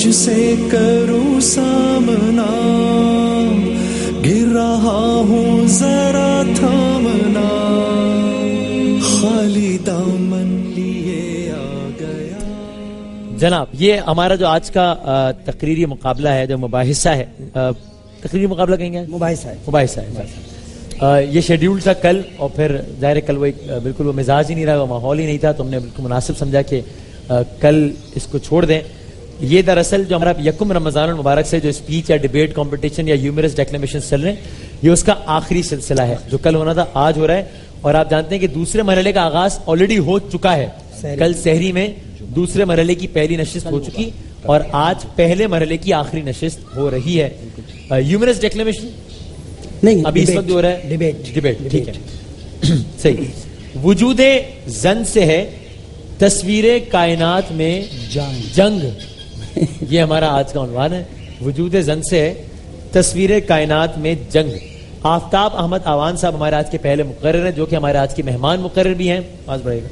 تجھ سے کروں سامنا، گر رہا ہوں ذرا تھامنا، خالی دامن لیے آ گیا. جناب یہ ہمارا جو آج کا تقریری مقابلہ ہے، جو مباحثہ ہے، تقریری مقابلہ کہیں گے، مباحثہ ہے. یہ شیڈیول تھا کل، اور پھر ظاہر کل وہ بالکل وہ مزاج ہی نہیں رہا، وہ ماحول ہی نہیں تھا، تو ہم نے بالکل مناسب سمجھا کہ کل اس کو چھوڑ دیں. یہ دراصل جو ہمارا یکم رمضان المبارک سے جو اسپیچ یا ڈیبیٹ کمپٹیشن یا ہیومرس ڈیکلیمیشن چل رہے ہیں، یہ اس کا آخری سلسلہ ہے. جو کل ہونا تھا آج ہو رہا ہے، اور آپ جانتے ہیں کہ دوسرے مرحلے کا آغاز آلریڈی ہو چکا ہے. کل سحری میں دوسرے مرحلے کی پہلی نشست ہو چکی، اور آج پہلے مرحلے کی آخری نشست ہو رہی ہے. ہیومرس ڈیکلیمیشن نہیں، ابھی اس وقت ہو رہا ہے ڈیبیٹ. ٹھیک ہے، صحیح. وجود زن سے ہے تصویر کائنات میں جنگ، یہ ہمارا آج کا عنوان ہے. وجود زن سے ہے تصویر کائنات میں جنگ. آفتاب احمد آوان صاحب ہمارے آج کے پہلے مقرر ہیں، جو کہ ہمارے آج کے مہمان مقرر بھی ہیں. آج بڑھے گا.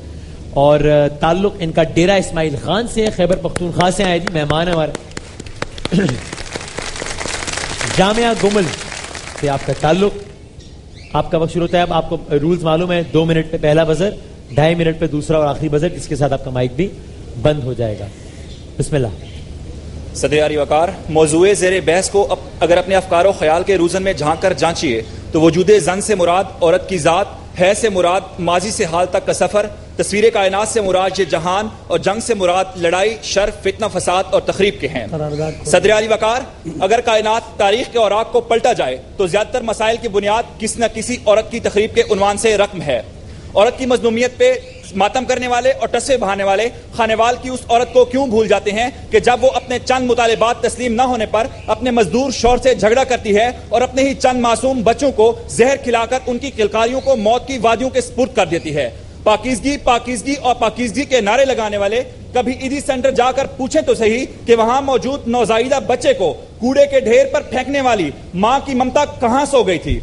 اور تعلق ان کا ڈیرہ اسماعیل خان سے ہے، خیبر پختونخوا سے آئے جی، مہمان ہے ہمارے. جامعہ گمل سے آپ کا تعلق. آپ کا وقت شروع ہوتا ہے، اب آپ کو رولز معلوم ہے، 2 منٹ پہ پہلا بزر، 2.5 منٹ پہ دوسرا اور آخری بزر، اس کے ساتھ آپ کا مائک بھی بند ہو جائے گا. بسم اللہ. صدر عالی وقار، موضوع زیر بحث کو اگر اپنے افکار و خیال کے روزن میں جھانک کر جانچیے تو وجود زن سے مراد عورت کی ذات، ہے سے مراد ماضی سے حال تک کا سفر، تصویر کائنات سے مراد یہ جہان، اور جنگ سے مراد لڑائی، شر، فتنہ، فساد اور تخریب کے ہیں. صدر عالی وقار، اگر کائنات تاریخ کے اوراق کو پلٹا جائے تو زیادہ تر مسائل کی بنیاد کسی نہ کسی عورت کی تخریب کے عنوان سے رقم ہے. عورت کی مظلومیت پہ ماتم کرنے والے اور ٹسے بہانے والے خانوال کی اس عورت کو کیوں بھول جاتے ہیں کہ جب وہ اپنے چند مطالبات تسلیم نہ ہونے پر اپنے مزدور شوہر سے جھگڑا کرتی ہے اور اپنے ہی چند معصوم بچوں کو زہر کھلا کر ان کی کلکاریوں کو موت کی وادیوں کے سپرد کر دیتی ہے. پاکیزگی پاکیزگی اور پاکیزگی کے نعرے لگانے والے کبھی ایدی سینٹر جا کر پوچھیں تو صحیح کہ وہاں موجود نوزائیدہ بچے کو کوڑے کے ڈھیر پر پھینکنے والی ماں کی ممتا کہاں سو گئی تھی.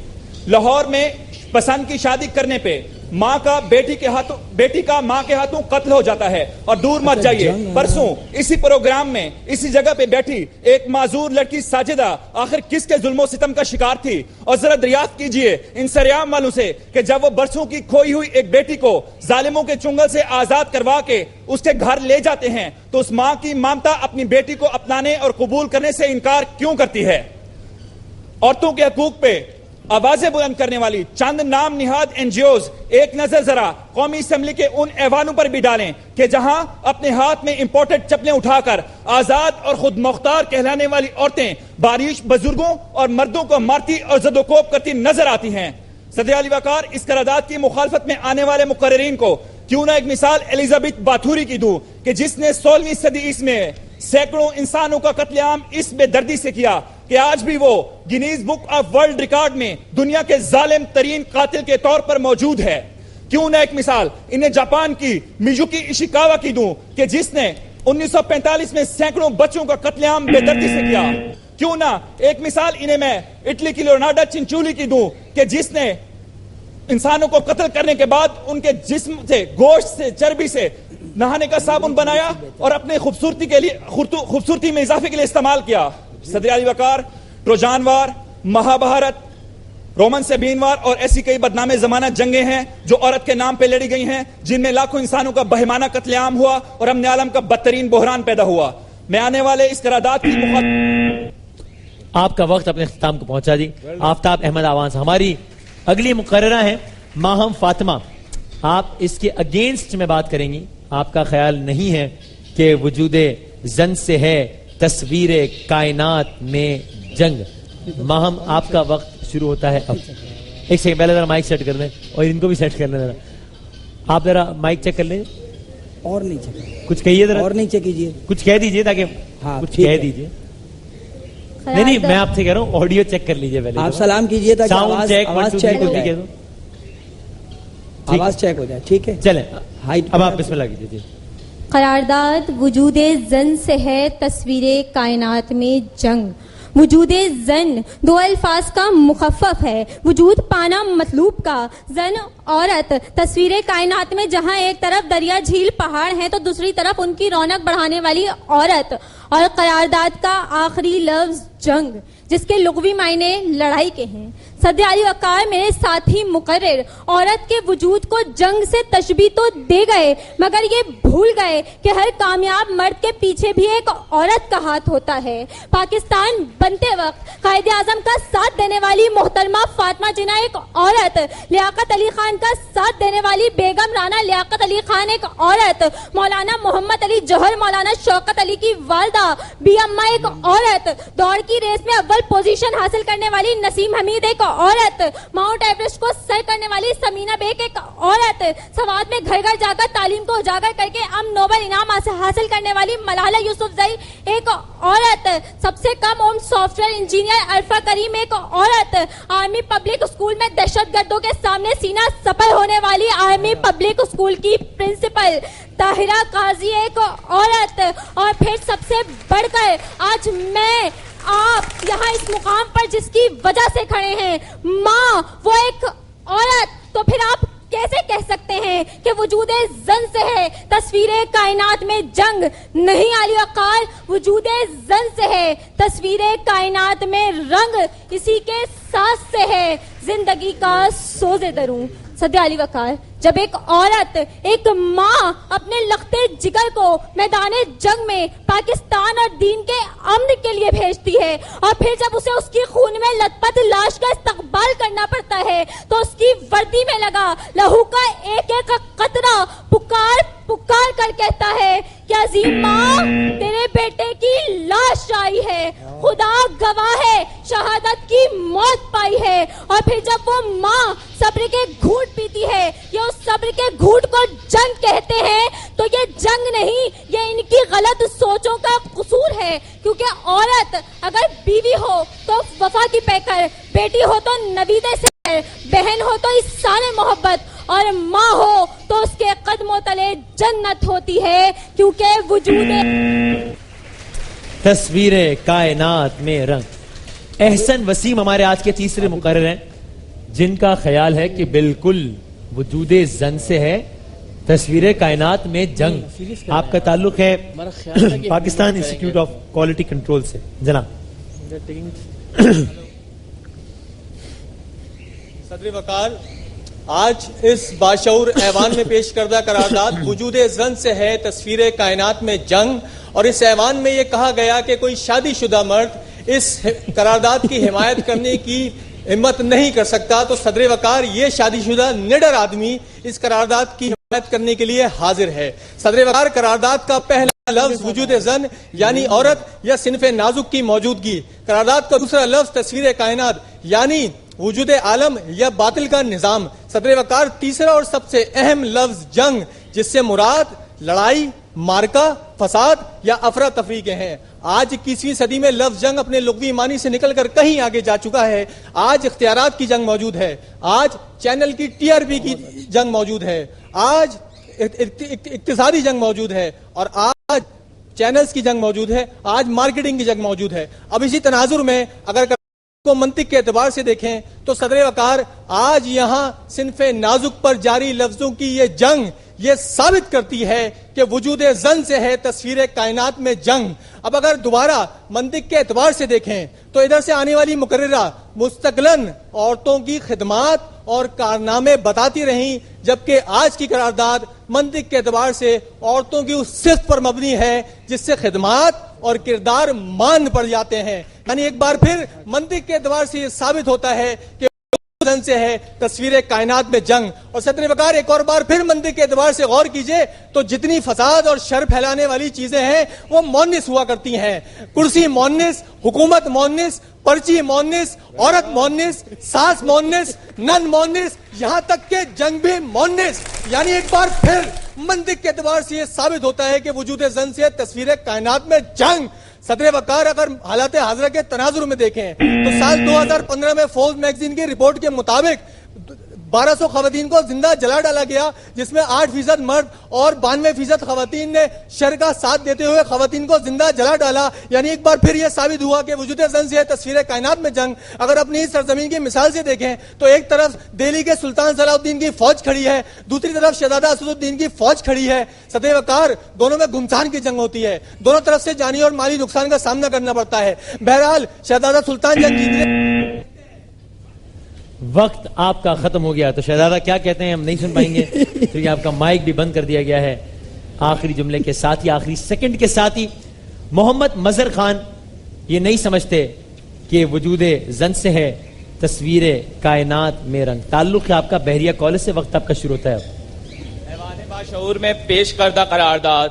لاہور میں پسند کی شادی کرنے پہ ماں کا بیٹی کا ماں کے ہاتھوں قتل ہو جاتا ہے. اور دور مت جائیے، پرسوں اسی پروگرام میں اسی جگہ پہ بیٹھی ایک معذور لڑکی ساجدہ آخر کس کے ظلم و ستم کا شکار تھی. اور ذرا دریافت کیجئے ان سریام والوں سے کہ جب وہ برسوں کی کھوئی ہوئی ایک بیٹی کو ظالموں کے چنگل سے آزاد کروا کے اس کے گھر لے جاتے ہیں تو اس ماں کی ممتا اپنی بیٹی کو اپنانے اور قبول کرنے سے انکار کیوں کرتی ہے. عورتوں کے حقوق پہ آوازیں بلند کرنے والی چند نام نہاد این جی اوز ایک نظر ذرا قومی اسمبلی کے ان ایوانوں پر بھی ڈالیں کہ جہاں اپنے ہاتھ میں امپورٹڈ چپلیں اٹھا کر آزاد اور خود مختار کہلانے والی عورتیں بارش بزرگوں اور مردوں کو مارتی اور زد و کوب کرتی نظر آتی ہیں. صدر علی وقار، اس قرارداد کی مخالفت میں آنے والے مقررین کو کیوں نہ ایک مثال ایلیزابتھ باتھوری کی دوں کہ جس نے 16ویں صدی عیسوی میں سینکڑوں انسانوں کا قتل عام اس بے دردی سے کیا کہ آج بھی وہ Guinness book of world record میں دنیا کے ظالم ترین قاتل کے طور پر موجود ہے. کیوں نہ ایک مثال انہیں جاپان کی میزوکی ایشیکاوا کی دوں کہ جس نے 1945 میں سینکڑوں بچوں کا قتل عام بے دردی سے کیا. کیوں نہ ایک مثال انہیں میں اٹلی کی لیونارڈو چنچولی کی دوں کہ جس نے انسانوں کو قتل کرنے کے بعد ان کے جسم سے، گوشت سے، چربی سے نہانے کا صابن بنایا اور اپنے خوبصورتی میں اضافے کے لیے استعمال کیا. صدر علی وقار، ٹروجان وار، مہابھارت، رومن سیبین وار اور ایسی کئی بدنام زمانہ جنگیں ہیں جو عورت کے نام پہ لڑی گئی ہیں، جن میں لاکھوں انسانوں کا بہیمانہ قتل عام ہوا اور امن عالم کا بدترین بحران پیدا ہوا. میں آنے والے اس قرارداد کی آپ کا وقت اپنے اختتام کو پہنچا جی. آفتاب احمد آوان سے ہماری اگلی مقررہ ہیں ماہم فاطمہ. آپ اس کے اگینسٹ میں بات کریں گی. آپ کا خیال نہیں ہے کہ وجود زن سے ہے تصویر کائنات میں جنگ. ماہم، آپ کا وقت شروع ہوتا ہے اب. ایک سیکنڈ پہلے ذرا مائک سیٹ کر لیں اور ان کو بھی سیٹ کر لیں. ذرا آپ ذرا مائک چیک کر لیں اور نیچے کچھ کہیے ذرا اور نیچے کیجیے کچھ کہہ دیجیے تاکہ کچھ کہہ دیجیے. نہیں میں آپ سے کہہ رہا ہوں آڈیو چیک کر لیجیے پہلے. آپ سلام کیجیے تاکہ آواز چیک ہو جائے. ٹھیک ہے چلیں اب آپ بسم اللہ کیجیے. جی. قرارداد وجود زن سے ہے تصویر کائنات میں جنگ. وجود زن دو الفاظ کا مخفف ہے. وجود پانا مطلوب کا. زن عورت. تصویر کائنات میں جہاں ایک طرف دریا جھیل پہاڑ ہیں تو دوسری طرف ان کی رونق بڑھانے والی عورت. اور قرارداد کا آخری لفظ جنگ جس کے لغوی معنی لڑائی کے ہیں. صدر علی وقار میرے ساتھی مقرر عورت کے وجود کو جنگ سے تشبیہ تو دے گئے مگر یہ بھول گئے کہ ہر کامیاب مرد کے پیچھے بھی ایک عورت کا ہاتھ ہوتا ہے. پاکستان بنتے وقت قائد اعظم کا ساتھ دینے والی محترمہ فاطمہ جناح ایک عورت. لیاقت علی خان کا ساتھ دینے والی بیگم رانا لیاقت علی خان ایک عورت. مولانا محمد علی جوہر مولانا شوکت علی کی والدہ بی اماں ایک عورت. دوڑ کی ریس میں اول پوزیشن حاصل کرنے والی نسیم حمید ایک عورت. ماؤنٹ ایوریسٹ کو سر کرنے والی سمینا بیگ ایک عورت. سوات میں گھر گھر جا کر تعلیم کو اجاگر کر کے نوبل انعام حاصل کرنے والی ملالہ یوسفزئی ایک عورت. سب سے کم عمر سافٹ ویئر انجینئر عرفہ کریم ایک عورت. آرمی پبلک اسکول میں دہشت گردوں کے سامنے سینہ سپر ہونے والی آرمی پبلک اسکول کی پرنسپل طاہرہ قاضی ایک عورت. اور پھر سب سے بڑھ کر آج میں آپ یہاں اس مقام پر جس کی وجہ سے کھڑے ہیں ماں وہ ایک عورت. تو پھر آپ کیسے کہہ سکتے ہیں کہ وجود زن سے ہے تصویر کائنات میں جنگ؟ نہیں علی وقار، وجود زن سے ہے تصویر کائنات میں رنگ. اسی کے ساتھ سے ہے زندگی کا سوز دروں. صدر علی وقار، جب ایک عورت ایک ماں اپنے لختے جگر کو میدان جنگ میں پاکستان اور دین کے امن کے لیے بھیجتی ہے اور پھر جب اسے اس کی خون میں لت پت لاش کا استقبال کرنا پڑتا ہے تو اس کی وردی میں لگا لہو کا ایک ایک قطرہ پکار پکار کر کہتا ہے کہ عظیم ماں تیرے بیٹے کی لاش آئی ہے، خدا گواہ ہے شہادت کی موت پائی ہے. اور پھر جب وہ ماں صبر کے گھونٹ پیتی ہے یا اس صبر کے گھونٹ کو جنگ کہتے ہیں تو یہ جنگ نہیں، یہ ان کی غلط سوچوں کا قصور ہے. کیونکہ عورت اگر بیوی ہو تو وفا کی پیکر، بیٹی ہو تو نویدے سے، بہن ہو تو اس سارے محبت، اور ماں ہو تو اس کے قدموں تلے جنت ہوتی ہے. کیونکہ وجود تصویر کائنات میں رنگ. احسن وسیم ہمارے آج کے تیسرے مقرر ہیں جن کا خیال ہے کہ بالکل وجود زن سے ہے تصویر کائنات میں جنگ. آپ کا تعلق ہے Pakistan institute of quality control سے. جناب صدر وقار، آج اس باشعور ایوان میں پیش کردہ قرارداد وجود زن سے ہے تصویر کائنات میں جنگ، اور اس ایوان میں یہ کہا گیا کہ کوئی شادی شدہ مرد اس قرارداد کی حمایت کرنے کی ہمت نہیں کر سکتا. تو صدر وقار، یہ شادی شدہ نڈر آدمی اس قرارداد کی حمایت کرنے کے لیے حاضر ہے. صدر وقار، قرارداد کا پہلا لفظ وجود زن یعنی عورت یا صنف نازک کی موجودگی. قرارداد کا دوسرا لفظ تصویر کائنات یعنی وجود عالم یا باطل کا نظام. صدر وقار، تیسرا اور سب سے اہم لفظ جنگ، جس سے مراد لڑائی، مارکا، فساد یا افراتفری کے ہیں. آج 21ویں صدی میں لفظ جنگ اپنے لغوی معنی سے نکل کر کہیں آگے جا چکا ہے. آج اختیارات کی جنگ موجود ہے، آج چینل کی TRP کی جنگ موجود ہے، آج اقتصادی جنگ موجود ہے، اور آج چینلز کی جنگ موجود ہے، آج مارکیٹنگ کی جنگ موجود ہے. اب اسی تناظر میں اگر کو منطق کے اعتبار سے دیکھیں تو صدر وقار، آج یہاں صنف نازک پر جاری لفظوں کی یہ جنگ یہ ثابت کرتی ہے کہ وجود زن سے ہے تصویر کائنات میں جنگ. اب اگر دوبارہ منطق کے اعتبار سے دیکھیں تو ادھر سے آنے والی مقررہ مستقلاً عورتوں کی خدمات اور کارنامے بتاتی رہیں، جبکہ آج کی قرارداد منطق کے اعتبار سے عورتوں کی اس صفت پر مبنی ہے جس سے خدمات اور کردار مان پڑ جاتے ہیں. یعنی ایک بار پھر منطق کے اعتبار سے یہ ثابت ہوتا ہے کہ زن سے ہے تصویر کائنات میں جنگ. اور صدر وقار، ایک اور بار پھر منطق کے اعتبار سے غور کیجئے تو جتنی فساد اور شر پھیلانے والی چیزیں ہیں وہ مونس ہوا کرتی ہیں. کرسی مونس، حکومت مونس، پرچی مونس، عورت مونس، ساس مونس، نن مونس، یہاں تک کہ جنگ بھی مونس. یعنی ایک بار پھر منطق کے اعتبار سے یہ ثابت ہوتا ہے کہ وجود زن سے تصویر کائنات میں جنگ. صدر وقار، اگر حالات حاضرہ کے تناظر میں دیکھیں تو سال 2015 میں فوربس میگزین کی رپورٹ کے مطابق 1200 خواتین کو زندہ جلا ڈالا گیا، جس میں 8% مرد اور 92% خواتین نے شر کا ساتھ دیتے ہوئے خواتین کو زندہ جلا ڈالا. یعنی ایک بار پھر یہ ثابت ہوا کہ وجود زن سے تصویر کائنات میں جنگ اگر اپنی سرزمین کی مثال سے دیکھیں تو ایک طرف دہلی کے سلطان صلاح الدین کی فوج کھڑی ہے، دوسری طرف شہزادہ اسد الدین کی فوج کھڑی ہے. سطح وقار دونوں میں گھمسان کی جنگ ہوتی ہے، دونوں طرف سے جانی اور مالی نقصان کا سامنا کرنا پڑتا ہے. بہرحال شہزادہ سلطان جنگ جیتنے. وقت آپ کا ختم ہو گیا، تو شہزادہ کیا کہتے ہیں ہم نہیں سن پائیں گے کیونکہ آپ کا مائک بھی بند کر دیا گیا ہے. آخری جملے کے ساتھ ہی، آخری سیکنڈ کے ساتھ ہی، محمد مظہر خان یہ نہیں سمجھتے کہ وجود زن سے ہے تصویر کائنات میں رنگ. تعلق ہے آپ کا بحریہ کالج سے. وقت آپ کا شروع ہوتا ہے. ایوان باشعور میں پیش کردہ قرارداد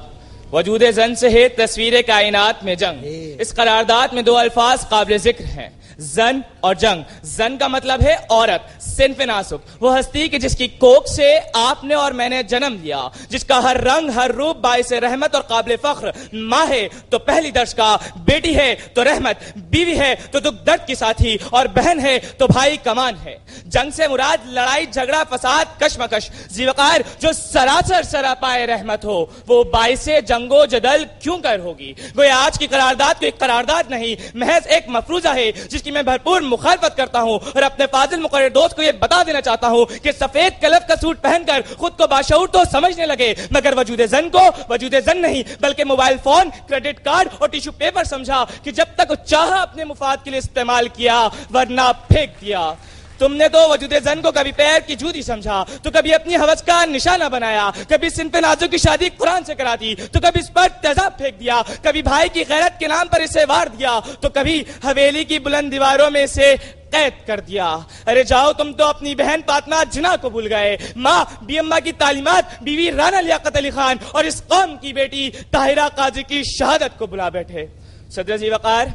وجود زن سے ہے تصویر کائنات میں جنگ. اس قرارداد میں 2 الفاظ قابل ذکر ہیں، زن اور جنگ. زن کا مطلب ہے عورت، صنف ناسب، وہ ہستی کہ جس کی کوکھ سے آپ نے اور میں نے جنم لیا، جس کا ہر رنگ ہر روپ باعث رحمت اور قابل فخر. ماں ہے تو پہلی درس کا، بیٹی ہے تو رحمت، بیوی ہے تو دکھ درد کی ساتھی، اور بہن ہے تو بھائی کمان ہے. جنگ سے مراد لڑائی جھگڑا فساد کشمکش. ذیوقار جو سراسر سراپائے رحمت ہو وہ باعث جنگ و جدل کیوں کر ہوگی. گویا آج کی قرارداد کو ایک قرارداد نہیں محض ایک مفروضہ ہے جس کی میں بھرپور مخالفت کرتا ہوں، اور اپنے فاضل مقرر دوست کو یہ بتا دینا چاہتا ہوں کہ سفید کلف کا سوٹ پہن کر خود کو باشعور تو سمجھنے لگے، مگر وجود زن کو وجود زن نہیں بلکہ موبائل فون، کریڈٹ کارڈ اور ٹیشو پیپر سمجھا کہ جب تک چاہا اپنے مفاد کے لیے استعمال کیا ورنہ پھینک دیا. تم نے تو وجود زن کو کبھی پیر کی جوتی سمجھا تو کبھی اپنی ہوس کا نشانہ بنایا، کبھی صنف نازک کی شادی قرآن سے کرا دی تو کبھی اس پر تیزاب پھینک دیا، کبھی بھائی کی غیرت کے نام پر اسے وار دیا تو کبھی حویلی کی بلند دیواروں میں اسے قید کر دیا. ارے جاؤ تم تو اپنی بہن فاطمہ جناح کو بھول گئے، ماں بی اما کی تعلیمات، بیوی رانا لیاقت علی خان اور اس قوم کی بیٹی طاہرہ قاضی کی شہادت کو بلا بیٹھے. صدر ذی وقار،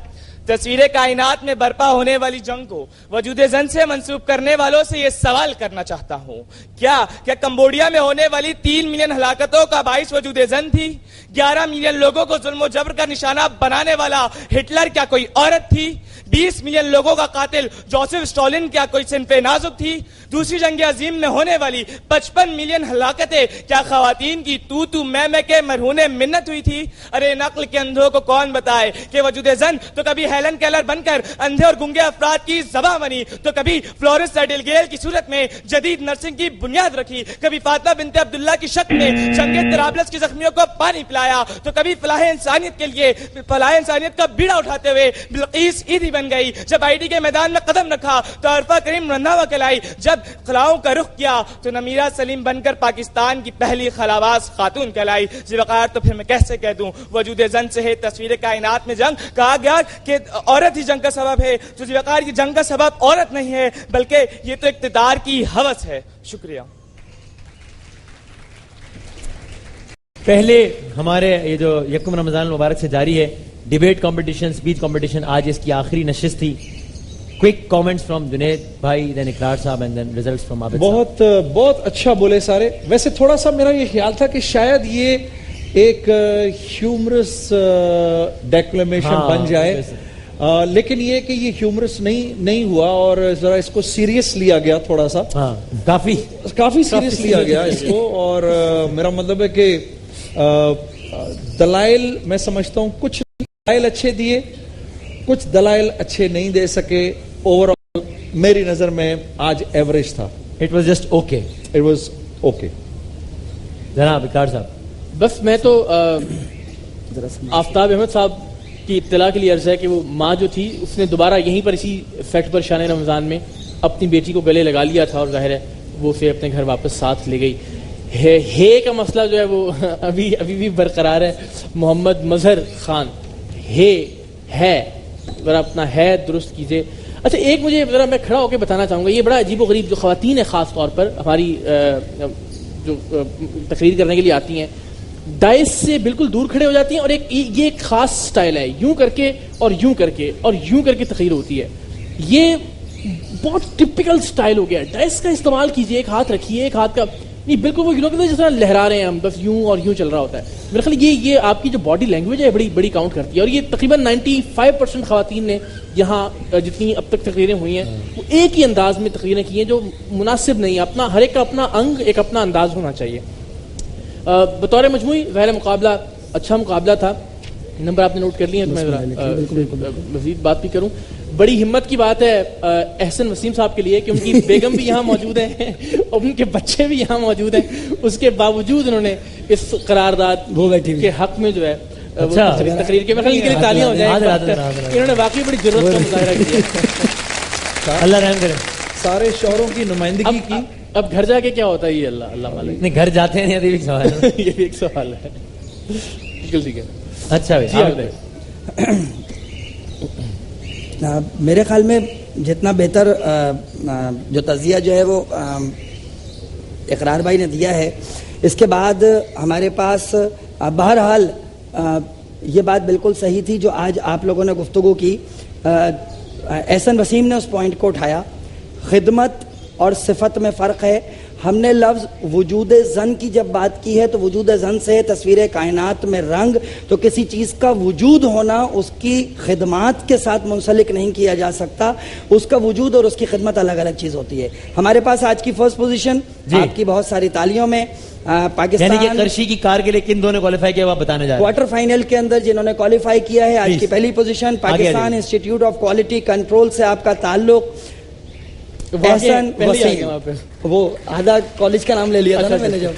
تصویر کائنات میں برپا ہونے والی جنگ کو وجود زن سے منسوب کرنے والوں سے یہ سوال کرنا چاہتا ہوں، کیا کمبوڈیا میں ہونے والی 3 ملین ہلاکتوں کا باعث وجود زن تھی؟ 11 ملین لوگوں کو ظلم و جبر کا نشانہ بنانے والا ہٹلر کیا کوئی عورت تھی؟ 20 ملین لوگوں کا قاتل جوزف اسٹالن کیا کوئی صنف نازک تھی؟ دوسری جنگ عظیم میں ہونے والی 55 ملین ہلاکتیں کیا خواتین کی تو میں کے مرہون منت ہوئی تھی؟ ارے نقل کے اندھوں کو کون بتائے کہ وجود زن تو کبھی ہیلن کیلر بن کر اندھے اور گنگے افراد کی زباں بنی، تو کبھی فلورنس نائٹنگیل کی صورت میں جدید نرسنگ کی بنیاد رکھی، کبھی فاطمہ بنت عبداللہ کی شکل میں جنگ طرابلس کی زخمیوں کو پانی پلایا، تو کبھی فلاح انسانیت کے لیے فلاح انسانیت کا بیڑا اٹھاتے ہوئے بلقیس عیدی بن گئی. جب آئی ٹی کے میدان میں قدم رکھا تو عرفہ کریم رنداوا کہلائی، جب خلاؤں کا رخ کیا تو نمیرہ سلیم بن کر پاکستان کی پہلی خلاواز خاتون کہلائی. ذی وقار، تو پھر میں کیسے کہہ دوں وجود زن سے ہے تصویر کائنات میں جنگ؟ کہا گیا کہ عورت ہی جنگ کا سبب ہے، تو ذی وقار یہ جنگ کا سبب عورت نہیں ہے بلکہ یہ تو اقتدار کی ہوس ہے. شکریہ. پہلے ہمارے یہ جو یکم رمضان المبارک سے جاری ہے ڈیبیٹ کمپٹیشن، اسپیچ کمپٹیشن، آج اس کی آخری نشست تھی. کوئک کامنٹس فرام جنید بھائی، دین اقرار صاحب اینڈ دین ریزلٹس فرام عابد صاحب. بہت اچھا بولے سارے. ویسے تھوڑا سا میرا یہ خیال تھا کہ شاید یہ ایک ہیومرس ڈیکلیمیشن بن جائے، لیکن یہ کہ یہ ہیومرس نہیں ہوا اور ذرا اس کو سیریس لیا گیا، تھوڑا سا کافی سیریس لیا گیا اس کو. اور میرا مطلب ہے کہ دلائل میں سمجھتا ہوں کچھ دلائل اچھے دیے، کچھ دلائل اچھے نہیں دے سکے. اوور آل میری نظر میں آج ایوریج تھا. It was just okay. It was okay. جناب اقرار صاحب. بس میں تو آفتاب احمد صاحب کی اطلاع کے لیے عرض ہے کہ وہ ماں جو تھی اس نے دوبارہ یہیں پر اسی فیکٹ پر شان رمضان میں اپنی بیٹی کو گلے لگا لیا تھا، اور ظاہر ہے وہ اسے اپنے گھر واپس ساتھ لے گئی. ہے کا مسئلہ جو ہے وہ ابھی بھی برقرار ہے. محمد مظہر خان ہے ذرا اپنا ہے درست کیجیے. اچھا ایک مجھے ذرا میں کھڑا ہو کے بتانا چاہوں گا، یہ بڑا عجیب و غریب جو خواتین ہیں خاص طور پر ہماری جو تقریر کرنے کے لیے آتی ہیں، ڈائس سے بالکل دور کھڑے ہو جاتی ہیں اور یہ ایک خاص سٹائل ہے، یوں کر کے اور یوں کر کے اور یوں کر کے تقریر ہوتی ہے. یہ بہت ٹپیکل سٹائل ہو گیا. ڈائس کا استعمال کیجیے، ایک ہاتھ رکھیے، ایک ہاتھ کا نہیں بالکل وہ جس طرح لہرا رہے ہیں ہم، بس یوں اور یوں چل رہا ہوتا ہے. میرے خیال یہ آپ کی جو باڈی لینگویج ہے بڑی بڑی کاؤنٹ کرتی ہے، اور یہ تقریباً 95% خواتین نے یہاں جتنی اب تک تقریریں ہوئی ہیں وہ ایک ہی انداز میں تقریریں کی ہیں جو مناسب نہیں. اپنا ہر ایک کا اپنا انگ، ایک اپنا انداز ہونا چاہیے. بطور مجموعی ظاہر مقابلہ اچھا مقابلہ تھا. نمبر آپ نے نوٹ کر لیے ہیں تو میں مزید بات بھی کروں. بڑی ہمت کی بات ہے احسن وسیم صاحب کے لیے کہ ان کی بیگم بھی یہاں موجود ہیں اور ان کے بچے بھی یہاں موجود ہیں، اس کے باوجود انہوں نے اس قرارداد کے حق میں جو ہے تقریر کے میں لیے تالیاں ہو جائیں. انہوں نے واقعی بڑی ضرورت کا مظاہرہ کیا. اللہ رحم کرے. سارے شوہروں کی نمائندگی کی. اب گھر جا کے کیا ہوتا ہے یہ اللہ مالک. نہیں گھر جاتے ہیں یہ بھی ایک سوال ہے. یہ بھی ایک سوال ہے. بالکل ٹھیک ہے. اچھا میرے خیال میں جتنا بہتر جو تجزیہ جو ہے وہ اقرار بھائی نے دیا ہے، اس کے بعد ہمارے پاس بہرحال یہ بات بالکل صحیح تھی جو آج آپ لوگوں نے گفتگو کی. احسن وسیم نے اس پوائنٹ کو اٹھایا، خدمت اور صفت میں فرق ہے. ہم نے لفظ وجود زن کی جب بات کی ہے تو وجود زن سے تصویر کائنات میں رنگ، تو کسی چیز کا وجود ہونا اس کی خدمات کے ساتھ منسلک نہیں کیا جا سکتا. اس کا وجود اور اس کی خدمت الگ الگ چیز ہوتی ہے. ہمارے پاس آج کی فرسٹ پوزیشن آپ کی بہت ساری تالیوں میں پاکستان یعنی کہ کرشی کی کار کے لیے کن دو نے کوالیفائی کیا وہ بتانے جا رہے ہیں. کوارٹر فائنل کے اندر جنہوں نے کوالیفائی کیا ہے آج کی پہلی position Pakistan institute of quality control سے آپ کا تعلق. احسن وسیم، وہ آدھا کالج کا نام لے لیا تھا میں نے جب.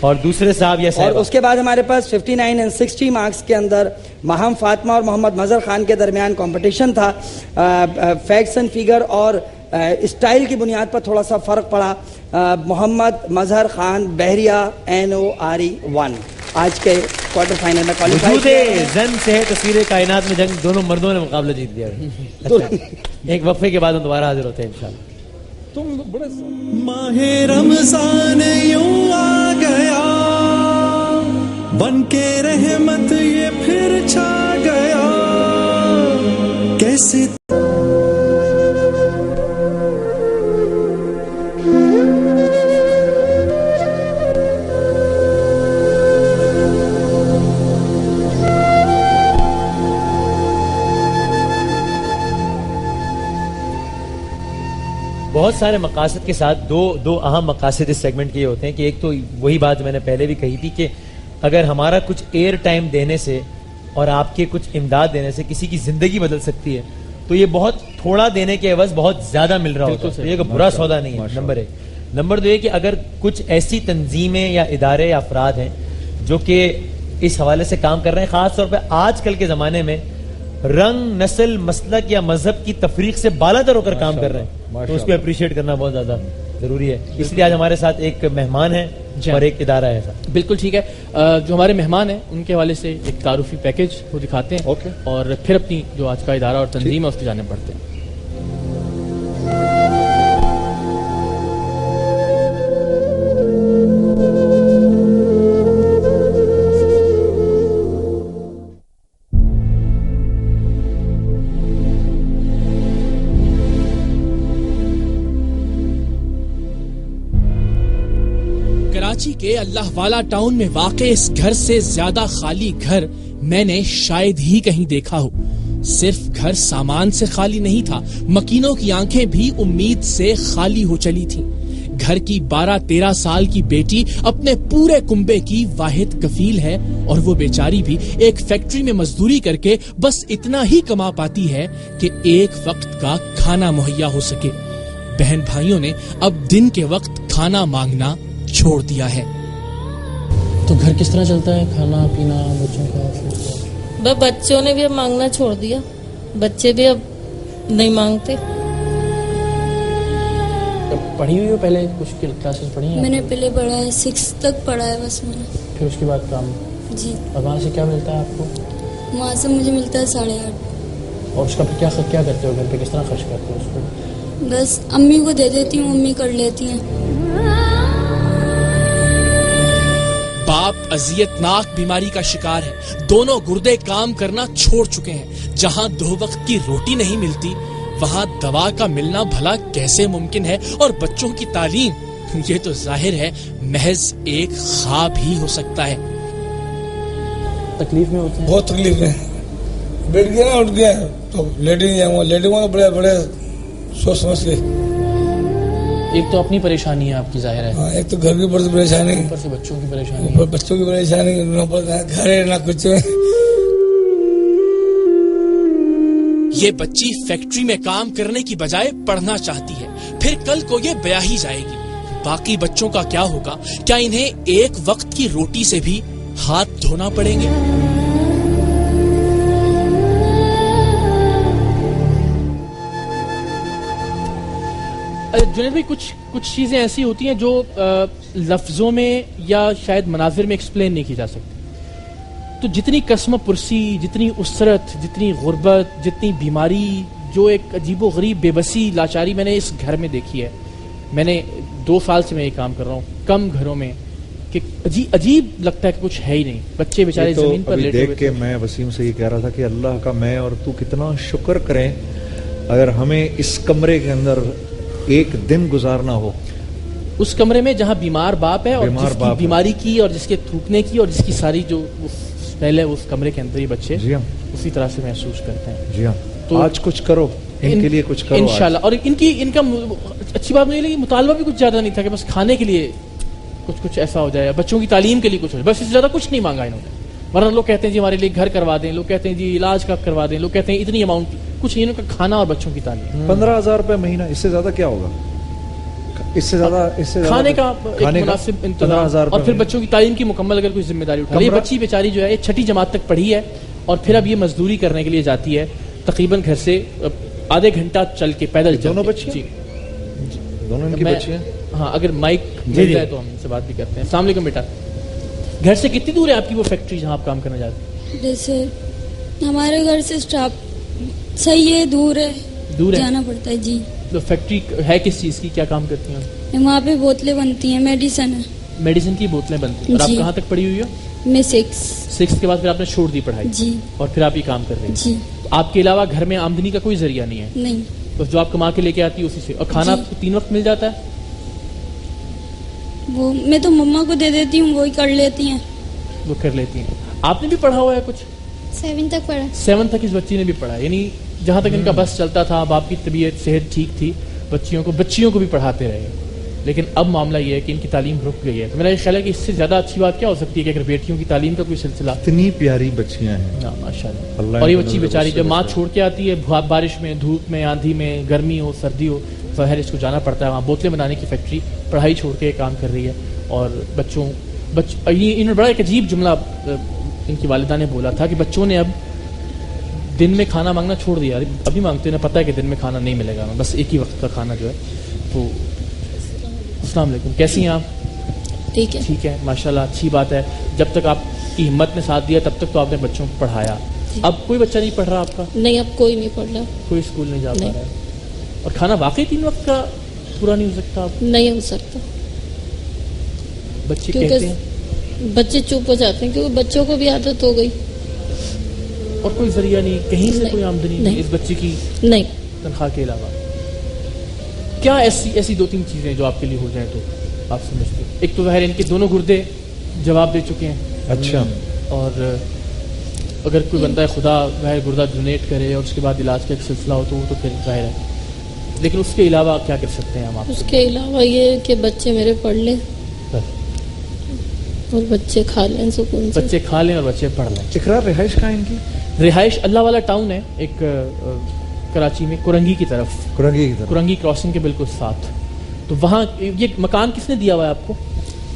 اور دوسرے صاحب یہ اور اس کے بعد ہمارے پاس 59 and 60 مارکس کے اندر ماہم فاطمہ اور محمد مظہر خان کے درمیان کمپٹیشن تھا. فیکٹس اینڈ فیگر اور اسٹائل کی بنیاد پر تھوڑا سا فرق پڑا. محمد مظہر خان بحریہ NORE1 آج کے کوارٹر فائنل میں کوالیفائی. زن سے تصویر کائنات میں جنگ دونوں مردوں نے مقابلہ جیت لیا. ایک وقفے کے بعد ہم دوبارہ حاضر ہوتے ہیں انشاءاللہ. ماہ رمضان یوں آ گیا بن کے رحمت یہ پھر چھا گیا کیسے. بہت سارے مقاصد کے ساتھ دو اہم مقاصد اس سیگمنٹ کے یہ ہوتے ہیں کہ ایک تو وہی بات میں نے پہلے بھی کہی تھی کہ اگر ہمارا کچھ ایئر ٹائم دینے سے اور آپ کے کچھ امداد دینے سے کسی کی زندگی بدل سکتی ہے تو یہ بہت تھوڑا دینے کے عوض بہت زیادہ مل رہا ہوتا ہے. یہ برا سودا نہیں ہے. نمبر ایک. نمبر دو یہ کہ اگر کچھ ایسی تنظیمیں یا ادارے یا افراد ہیں جو کہ اس حوالے سے کام کر رہے ہیں، خاص طور پہ آج کل کے زمانے میں رنگ، نسل، مسلک یا مذہب کی تفریق سے بالا تر ہو کر کام کر رر ہیں، تو اس کو اپریشیٹ کرنا بہت زیادہ ضروری ہے. اس لیے آج ہمارے ساتھ ایک مہمان ہے اور ایک ادارہ ہے. بالکل ٹھیک ہے. جو ہمارے مہمان ہیں ان کے حوالے سے ایک تعارفی پیکج وہ دکھاتے ہیں اور پھر اپنی جو آج کا ادارہ اور تنظیم ہے اس کی جانب بڑھتے ہیں. کراچی کے اللہ والا ٹاؤن میں واقع اس گھر سے زیادہ خالی گھر میں نے شاید ہی کہیں دیکھا ہو. صرف گھر سامان سے خالی نہیں تھا، مکینوں کی آنکھیں بھی امید سے خالی ہو چلی تھیں. گھر کی 12-13 سال کی بیٹی اپنے پورے کنبے کی واحد کفیل ہے اور وہ بیچاری بھی ایک فیکٹری میں مزدوری کر کے بس اتنا ہی کما پاتی ہے کہ ایک وقت کا کھانا مہیا ہو سکے. بہن بھائیوں نے اب دن کے وقت کھانا مانگنا چھوڑ دیا ہے. تو گھر کس طرح چلتا ہے؟ کھانا پینا بچوں کا؟ بچوں نے بھی اب مانگنا چھوڑ دیا، بچے بھی اب نہیں مانگتے. پڑھی ہوئی ہو پہلے کچھ کلاسز پڑھی ہیں؟ میں نے پہلے پڑھا ہے 6 تک پڑھا ہے بس میں نے. پھر اس کے بعد کام؟ جی. اور وہاں سے کیا ملتا ہے آپ کو؟ وہاں سے مجھے ملتا ہے 8.5. اور اس کا پھر کیا کرتے ہو گھر پہ؟ کس طرح خرچ کرتے ہو اس کو؟ بس امی کو دے دیتی ہوں، امی کر لیتی ہیں. باپ اذیت ناک بیماری کا شکار ہے. دونوں گردے کام کرنا چھوڑ چکے ہیں. جہاں 2 وقت کی روٹی نہیں ملتی وہاں دوا کا ملنا بھلا کیسے ممکن ہے؟ اور بچوں کی تعلیم یہ تو ظاہر ہے محض ایک خواب ہی ہو سکتا ہے. تکلیف میں ہوتے ہیں؟ بہت تکلیف میں. بیٹھ گیا نا, اٹھ گیا تو لیٹنگ جاؤں گا, لیٹنگ گا بڑے بڑے سوچ سمجھ کے. ایک تو اپنی پریشانی ہے آپ کی ظاہر ہے, ہاں, ایک تو گھر کی اوپر سے پریشانی, اوپر سے بچوں کی پریشانی, اوپر بچوں کی پریشانی, نہ گھر ہے نہ کچھ. یہ بچی فیکٹری میں کام کرنے کی بجائے پڑھنا چاہتی ہے, پھر کل کو یہ بیاہی جائے گی. باقی بچوں کا کیا ہوگا؟ کیا انہیں ایک وقت کی روٹی سے بھی ہاتھ دھونا پڑیں گے؟ جنید بھائی, کچھ چیزیں ایسی ہوتی ہیں جو لفظوں میں یا شاید مناظر میں ایکسپلین نہیں کی جا سکتی. تو جتنی قسم پرسی, جتنی اسرت, جتنی غربت, جتنی بیماری, جو ایک عجیب و غریب بے بسی لاچاری میں نے اس گھر میں دیکھی ہے. میں نے 2 سال سے میں یہ کام کر رہا ہوں, کم گھروں میں کہ عجیب لگتا ہے کہ کچھ ہے ہی نہیں. بچے بیچارے زمین پر لیٹے ہوئے. دیکھ کے میں وسیم سے یہ کہہ رہا تھا کہ اللہ کا میں اور تو کتنا شکر کریں اگر ہمیں اس کمرے کے اندر ایک دن گزارنا ہو. اس کمرے میں جہاں بیمار باپ ہے اور جس کی بیماری کی اور جس کے تھوکنے کی اور جس کی ساری جو پہلے اس کمرے کے اندر ہی بچے اسی طرح سے محسوس کرتے ہیں. جی ہاں, تو آج کچھ کرو ان کے لیے, کچھ کرو انشاءاللہ. اور ان کا اچھی بات مجھے لگی, مطالبہ بھی کچھ زیادہ نہیں تھا کہ بس کھانے کے لیے کچھ ایسا ہو جائے, بچوں کی تعلیم کے لیے کچھ ہو جائے, بس اس سے زیادہ کچھ نہیں مانگا انہوں نے. ورنہ لوگ کہتے ہیں جی ہمارے لیے گھر کروا دیں, لوگ کہتے ہیں جی علاج کا کروا دیں, لوگ کہتے ہیں اتنی اماؤنٹ, کچھ نہیں. ان کا کھانا اور بچوں کی تعلیم. 15,000 روپے مہینہ, اس سے زیادہ کیا ہوگا؟ اس سے زیادہ کھانے کا ایک مناسب انتظام, اور پھر بچوں کی تعلیم کی مکمل اگر کوئی ذمہ داری اٹھا. یہ بچی بیچاری جو ہے 6ٹھی جماعت تک پڑھی ہے اور پھر اب یہ مزدوری کرنے کے لیے جاتی ہے تقریباً گھر سے آدھے گھنٹہ چل کے, پیدل. دونوں بچے؟ جی دونوں ان کی بچی ہیں. ہاں, اگر مائک مل جائے تو ہم ان سے بات بھی کرتے ہیں. السلام علیکم بیٹا, گھر سے کتنی دور ہے آپ کی وہ فیکٹری جہاں آپ کام کرنا چاہتے ہیں؟ جیسے ہمارے گھر سے اسٹاف صحیح ہے, دور ہے, جانا پڑتا ہے. جی. تو فیکٹری ہے کس چیز کی, کیا کام کرتی ہیں؟ وہاں پہ بوتلیں بنتی ہیں, میڈیسن ہے. میڈیسن کی بوتلیں بنتی ہیں. اور آپ کہاں تک پڑھی ہوئی ہو؟ میں 6 کے بعد پھر آپ نے چھوڑ دی پڑھائی. جی. اور پھر آپ یہ کام کر رہے ہیں. جی. آپ کے علاوہ گھر میں آمدنی کا کوئی ذریعہ نہیں ہے؟ نہیں. بس جو آپ کما کے لے کے آتی ہے اسی سے. اور کھانا آپ کو 3 وقت مل جاتا ہے؟ وہ میں تو مما کو دے دیتی ہوں, وہی کر لیتی ہیں. وہ کر لیتی ہیں. آپ نے بھی پڑھا ہوا ہے کچھ؟ 7 تک پڑھا. 7 تک اس بچی نے بھی پڑھا, یعنی جہاں تک ان کا بس چلتا تھا, باپ کی طبیعت صحت ٹھیک تھی, بچیوں کو بھی پڑھاتے رہے. لیکن اب معاملہ یہ ہے کہ ان کی تعلیم رک گئی ہے. تو میرا یہ خیال ہے کہ اس سے زیادہ اچھی بات کیا ہو سکتی ہے کہ اگر بیٹیوں کی تعلیم کا کوئی سلسلہ. اتنی پیاری بچیاں ہیں ماشاءاللہ. اور یہ بچی بیچاری جب ماں چھوڑ کے آتی ہے بارش میں, دھوپ میں, آندھی میں, گرمی ہو, سردی ہو, ظاہر اس کو جانا پڑتا ہے. وہاں بوتلیں بنانے کی فیکٹری, پڑھائی چھوڑ کے کام کر رہی ہے. اور انہوں نے بڑا ایک عجیب جملہ ان کی والدہ نے بولا تھا کہ بچوں نے اب دن میں کھانا مانگنا چھوڑ دیا. ابھی مانگتے ہیں, پتہ ہے کہ دن میں کھانا نہیں ملے گا, بس ایک ہی وقت کا کھانا جو ہے. تو السلام علیکم, کیسی ہیں آپ؟ ٹھیک ہے ماشاءاللہ, اچھی بات ہے. جب تک آپ کی ہمت نے ساتھ دیا تب تک تو آپ نے بچوں کو پڑھایا. اب کوئی بچہ نہیں پڑھ رہا آپ کا؟ نہیں, اب کوئی نہیں پڑھ رہا, کوئی اسکول نہیں جا پا رہا ہے. اور کھانا واقعی 3 وقت کا پورا نہیں ہو سکتا؟ نہیں ہو سکتا. بچے کہتے ہیں, بچے چپ ہو جاتے ہیں کیونکہ بچوں کو بھی عادت ہو گئی. اور کوئی ذریعہ نہیں, کہیں سے کوئی آمدنی نہیں اس بچے کی نہیں تنخواہ کے علاوہ. کیا ایسی 2-3 چیزیں جو آپ کے لیے ہو جائیں تو آپ سمجھتے ہیں؟ ایک تو ظاہر ان کے دونوں گردے جواب دے چکے ہیں. اچھا. اور اگر کوئی بندہ خدا ظاہر گردہ ڈونیٹ کرے اور اس کے بعد علاج کا ایک سلسلہ ہو تو وہ تو پھر ظاہر ہے. لیکن اس کے علاوہ کیا کر سکتے ہیں ہم آپ؟ اس کے علاوہ یہ کہ بچے میرے پڑھ لیں اور بچے کھا لیں سکون سے. بچے کھا لیں اور بچے پڑھ لیں. اقرار رہائش کہاں ان کی؟ رہائش اللہ والا ٹاؤن ہے ایک کراچی میں, کرنگی کی طرف, کرنگی کراسنگ کے بالکل ساتھ. تو وہاں یہ مکان کس نے دیا ہوا ہے آپ کو؟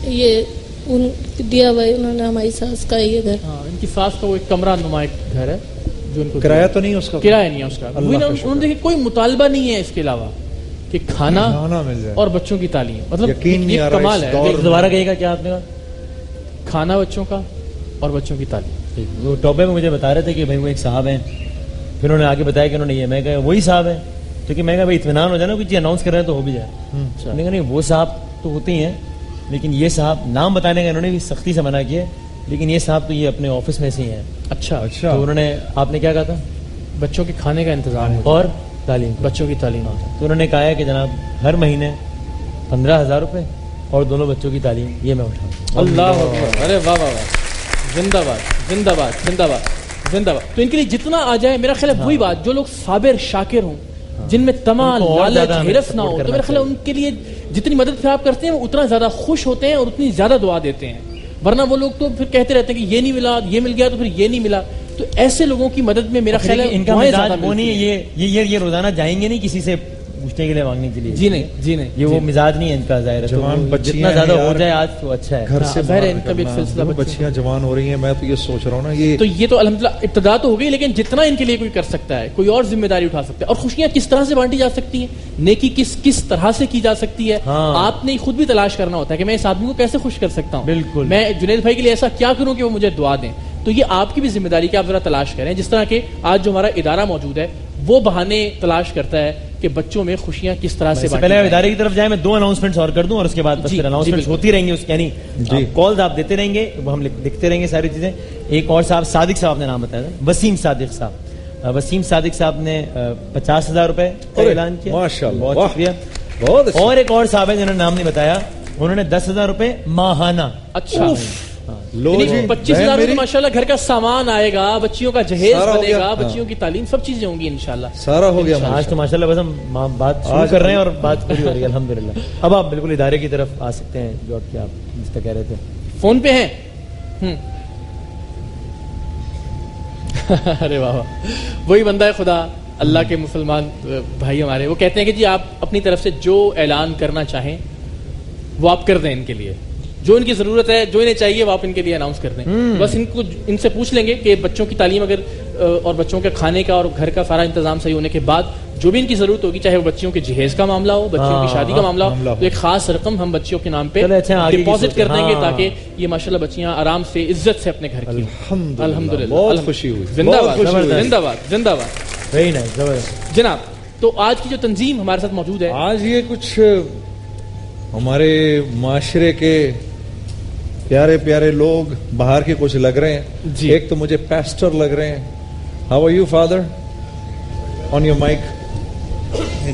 یہ دیا ہوا ہے انہوں نے, ہماری ساس کا یہ گھر. ہاں, ان کی ساس کا وہ ایک کمرہ نما ایک گھر ہے جو ان کو کرایہ تو نہیں اس کا؟ کرایہ نہیں ہے اس کا. انہوں نے دیکھیں کوئی مطالبہ نہیں ہے اس کے علاوہ کہ کھانا مل جائے اور بچوں کی تعلیم. مطلب یہ کمال ہے. دوبارہ کہیے گا کیا آپ نے کہا؟ کھانا بچوں کا اور بچوں کی تعلیم. وہ ٹاپے میں مجھے بتا رہے تھے کہ بھائی وہ ایک صاحب ہیں, پھر انہوں نے آگے بتایا کہ انہوں نے یہ, میں کہا وہی صاحب ہے, کیونکہ میں کہا بھائی اطمینان ہو جائے نا, کوئی چیز اناؤنس کر رہے ہیں تو ہو بھی جائے. میں نے کہا نہیں وہ صاحب تو ہوتے ہی ہیں, لیکن یہ صاحب نام بتانے کا انہوں نے بھی سختی سے منع کیا, لیکن یہ صاحب تو یہ اپنے آفس میں سے ہی ہیں. اچھا. تو انہوں نے, آپ نے کیا کہا تھا؟ بچوں کے کھانے کا انتظام اور تعلیم, بچوں کی تعلیم. تو انہوں نے کہا ہے کہ جناب ہر مہینے 15,000 روپے اور دونوں بچوں کی تعلیم یہ میں اٹھاؤں. اللہ اکبر. ارے واہ واہ واہ, زندہ باد زندہ باد زندہ باد زندہ باد. تو ان کے لیے جتنا آ جائے, میرا خیال ہے وہی بات, جو لوگ صابر شاکر ہوں, جن میں تما لالچ ہرس نہ ہو, تو میرا خیال ہے ان کے لیے جتنی مدد پھر آپ کرتے ہیں وہ اتنا زیادہ خوش ہوتے ہیں اور اتنی زیادہ دعا دیتے ہیں. ورنہ وہ لوگ تو پھر کہتے رہتے ہیں کہ یہ نہیں ملا, یہ مل گیا تو پھر یہ نہیں ملا. تو ایسے لوگوں کی مدد میں میرا خیال ہے ان کا مزاج وہ نہیں, یہ روزانہ جائیں گے نہیں کسی سے پوچھنے کے لیے, مانگنے کے لیے. جی نہیں, جی نہیں, یہ وہ مزاج نہیں ہے ان کا. ظاہر ہے جتنا زیادہ ہو جائے آج تو اچھا ہے. گھر سے ان کا بھی سلسلہ, بچیاں جوان ہو رہی ہیں. میں تو یہ سوچ رہا ہوں نا, یہ تو الحمدللہ ابتدا تو ہو گئی, لیکن جتنا ان کے لیے کوئی کر سکتا ہے, کوئی اور ذمہ داری اٹھا سکتا ہے. اور خوشیاں کس طرح سے بانٹی جا سکتی ہیں, نیکی کس طرح سے کی جا سکتی ہے, آپ نے خود بھی تلاش کرنا ہوتا ہے کہ میں اس آدمی کو کیسے خوش کر سکتا ہوں. بالکل, میں جنید بھائی کے لیے ایسا کیا کروں کہ وہ مجھے دعا دیں. تو یہ آپ کی بھی ذمہ داری کہ آپ ذرا تلاش کریں. جس طرح کہ آج جو ہمارا ادارہ موجود ہے وہ بہانے تلاش کرتا ہے کہ بچوں میں خوشیاں کس طرح سے. پہلے ادارے کی طرف جائیں, میں 2 اناؤنسمنٹس اور کر دوں اور اس کے بعد پھر اناؤنسمنٹس ہوتی رہیں گی. اس یعنی کالز آپ دیتے رہیں گے, ہم لکھتے رہیں گے ساری چیزیں. ایک اور صاحب, صادق صاحب نے نام بتایا تھا, وسیم صادق صاحب. وسیم صادق صاحب نے 50,000 روپے کا اعلان کیا. ماشاءاللہ, بہت شکریہ. اور ایک اور صاحب ہے جنہوں نے نام نہیں بتایا, انہوں نے 10,000 روپے ماہانہ. اچھا, 25,000 روپے ماشاءاللہ گھر کا سامان آئے گا, بچیوں کا جہیز بنے گا, بچیوں کی تعلیم, سب چیزیں ہوں گی انشاءاللہ. سارا ہو گیا. آج تو ماشاءاللہ بس ہم بات شروع کر رہے ہیں اور بات پوری ہو رہی ہے الحمدللہ. اب آپ بالکل ادارے کی طرف آ سکتے ہیں جو کہ آپ جس کا کہہ رہے تھے. فون پہ ہیں. ارے واہ, وہی بندہ ہے خدا, اللہ کے مسلمان بھائی ہمارے, وہ کہتے ہیں کہ جی آپ اپنی طرف سے جو اعلان کرنا چاہیں وہ آپ کر دیں. ان کے لیے جو ان کی ضرورت ہے, جو انہیں چاہیے, وہ آپ ان کے لیے اناؤنس کر دیں. بس ان سے پوچھ لیں گے کہ بچوں کی تعلیم اگر اور بچوں کے کھانے کا اور گھر کا سارا انتظام صحیح ہونے کے بعد جو بھی ان کی ضرورت ہوگی, چاہے وہ بچیوں کے جہیز کا معاملہ ہو, بچیوں کی شادی کا معاملہ ہو, تو ایک خاص رقم ہم بچیوں کے نام پہ ڈپازٹ کر دیں گے تاکہ یہ ماشاءاللہ بچیاں آرام سے عزت سے اپنے گھر کی. الحمدللہ, بہت خوشی ہوئی. زندہ باد زندہ باد زندہ باد. ویری نائس, زبردست جناب. تو آج کی جو تنظیم ہمارے ساتھ موجود ہے, آج یہ کچھ ہمارے معاشرے کے پیارے پیارے لوگ باہر کے کچھ لگ رہے ہیں. ایک تو مجھے پیسٹر لگ رہے ہیں. How are you father? On your mic.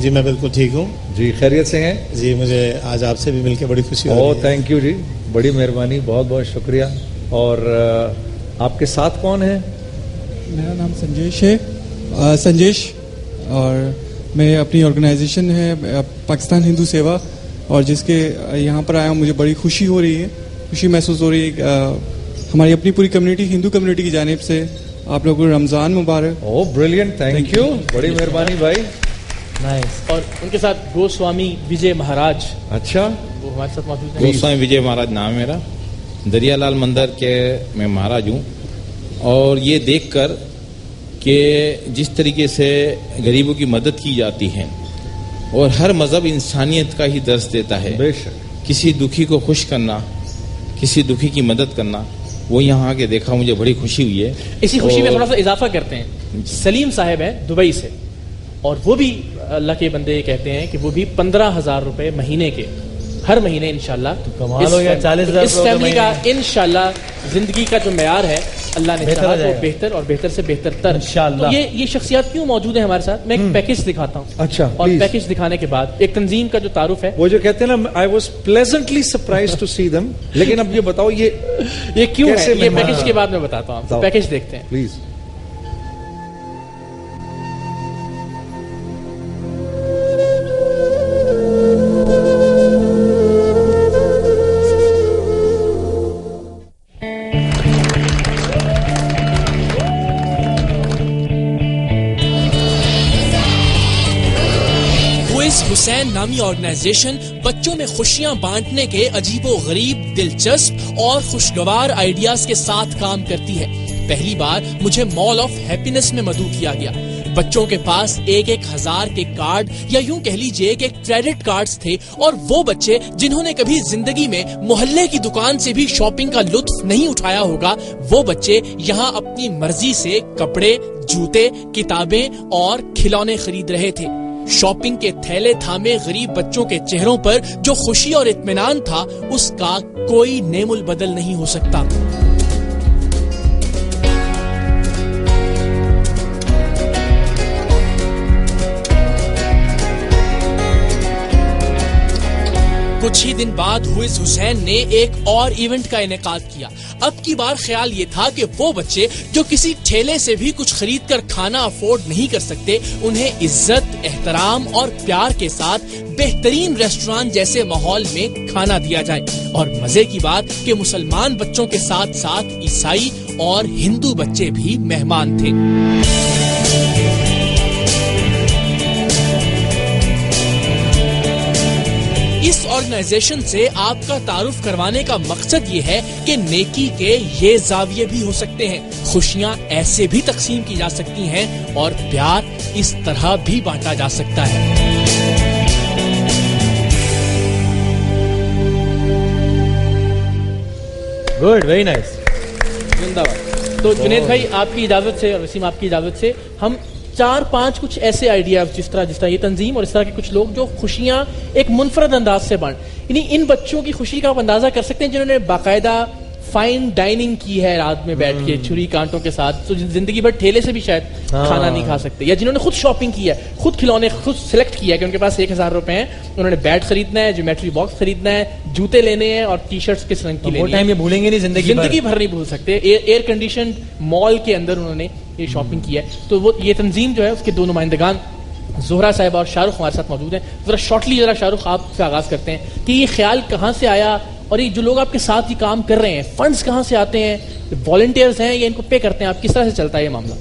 جی میں بالکل ٹھیک ہوں. جی خیریت سے ہیں؟ جی مجھے آج آپ سے بھی مل کے بڑی خوشی ہوئی. تھینک یو جی, بڑی مہربانی, بہت بہت شکریہ. اور آپ کے ساتھ کون ہے؟ میرا نام سنجیش ہے, سنجیش, اور میں اپنی آرگنائزیشن ہے پاکستان ہندو سیوا, اور جس کے یہاں پر آیا ہوں. مجھے بڑی خوشی ہو رہی ہے, خوشی محسوس ہو رہی ہے. ہماری اپنی پوری کمیونٹی, ہندو کمیونٹی کی جانب سے آپ لوگوں کو رمضان مبارک. اوہ بریلینٹ, تھینک یو, بڑی مہربانی بھائی. نائس. اور ان کے ساتھ گوسوامی وجے مہاراج. اچھا, وہ ہمارے ساتھ موجود ہیں. گوسوامی وجے مہاراج نام ہے میرا, دریا لال مندر کے میں مہاراج ہوں. اور یہ دیکھ کر کہ جس طریقے سے غریبوں کی مدد کی جاتی ہے, اور ہر مذہب انسانیت کا ہی درس دیتا ہے. بے شک. کسی دکھی کو خوش کرنا, کسی دکھی کی مدد کرنا, وہ یہاں آ کے دیکھا, مجھے بڑی خوشی ہوئی ہے. اسی خوشی میں تھوڑا سا اضافہ کرتے ہیں. سلیم صاحب ہیں دبئی سے, اور وہ بھی اللہ کے بندے کہتے ہیں کہ وہ بھی 15,000 روپے مہینے کے, ہر مہینے انشاءاللہ. کمال ہو گیا, 40,000 اس فیملی کا انشاءاللہ زندگی کا جو معیار ہے اللہ نے چاہا وہ بہتر اور بہتر سے بہتر تر انشاءاللہ. یہ شخصیات کیوں موجود ہیں ہمارے ساتھ؟ میں ایک پیکج دکھاتا ہوں. اچھا, اور پیکج دکھانے کے بعد ایک تنظیم کا جو تعارف ہے, وہ جو کہتے ہیں نا, I was pleasantly surprised to see them. لیکن اب یہ بتاؤ یہ کیوں ہے, یہ پیکج کے بعد میں بتاتا ہوں. پیکج دیکھتے ہیں پلیز. حسین نامی آرگنائزیشن بچوں میں خوشیاں بانٹنے کے عجیب و غریب, دلچسپ اور خوشگوار آئیڈیاز کے ساتھ کام کرتی ہے. پہلی بار مجھے مال آف ہیپینس میں مدعو کیا گیا. بچوں کے پاس 1,000 کے کارڈ یا یوں کہہ لیجئے کہ کریڈٹ کارڈز تھے, اور وہ بچے جنہوں نے کبھی زندگی میں محلے کی دکان سے بھی شاپنگ کا لطف نہیں اٹھایا ہوگا, وہ بچے یہاں اپنی مرضی سے کپڑے, جوتے, کتابیں اور کھلونے خرید رہے تھے. شاپنگ کے تھیلے تھامے غریب بچوں کے چہروں پر جو خوشی اور اطمینان تھا, اس کا کوئی نیم البدل نہیں ہو سکتا. کچھ کچھ ہی دن بعد ہوئز حسین نے ایک اور ایونٹ کا انعقاد کیا. اب کی بار خیال یہ تھا کہ وہ بچے جو کسی ٹھیلے سے بھی کچھ خرید کر کھانا افورڈ نہیں کر سکتے انہیں عزت، احترام اور پیار کے ساتھ بہترین ریسٹوران جیسے ماحول میں کھانا دیا جائے. اور مزے کی بات کہ مسلمان بچوں کے ساتھ ساتھ عیسائی اور ہندو بچے بھی مہمان تھے. اس آرگنائزیشن سے آپ کا تعارف کروانے کا مقصد یہ ہے کہ نیکی کے یہ زاویے بھی ہو سکتے ہیں، خوشیاں ایسے بھی تقسیم کی جا سکتی ہیں اور پیار اس طرح بھی بانٹا جا سکتا ہے. Good, very nice. زندہ باد. تو جنید بھائی آپ کی اجازت سے اور وسیم آپ کی اجازت سے ہم 4-5 کچھ ایسے آئیڈیاز جس طرح یہ تنظیم اور اس طرح کے کچھ لوگ جو خوشیاں ایک منفرد انداز سے بانٹ، یعنی ان بچوں کی خوشی کا آپ اندازہ کر سکتے ہیں جنہوں نے باقاعدہ فائن ڈائننگ کی ہے رات میں بیٹھ کے چھری کانٹوں کے ساتھ، تو زندگی بھر ٹھیلے سے بھی شاید کھانا نہیں کھا سکتے، یا جنہوں نے خود شاپنگ کی ہے، خود کھلونے خود سلیکٹ کیا ہے کہ ان کے پاس 1000 روپے ہیں، انہوں نے بیٹ خریدنا ہے، جیومیٹری باکس خریدنا ہے، جوتے لینے ہیں اور ٹی شرٹس کس رنگ کی لینی ہے. وہ ٹائم یہ بھولیں گے نہیں زندگی بھر نہیں بھول سکتے. ایئر کنڈیشنڈ مال کے اندر انہوں نے یہ شاپنگ کی ہے. تو وہ یہ تنظیم جو ہے اس کے 2 نمائندگان زہرا صاحبہ اور شاہ رخ ہمارے ساتھ موجود ہیں. ذرا شاہ رخ آپ سے آغاز کرتے ہیں کہ یہ خیال کہاں سے آیا اور یہ جو لوگ آپ کے ساتھ یہ کام کر رہے ہیں فنڈز کہاں سے آتے ہیں، والنٹیئرز ہیں یا ان کو پے کرتے ہیں، آپ کس طرح سے چلتا ہے یہ معاملہ؟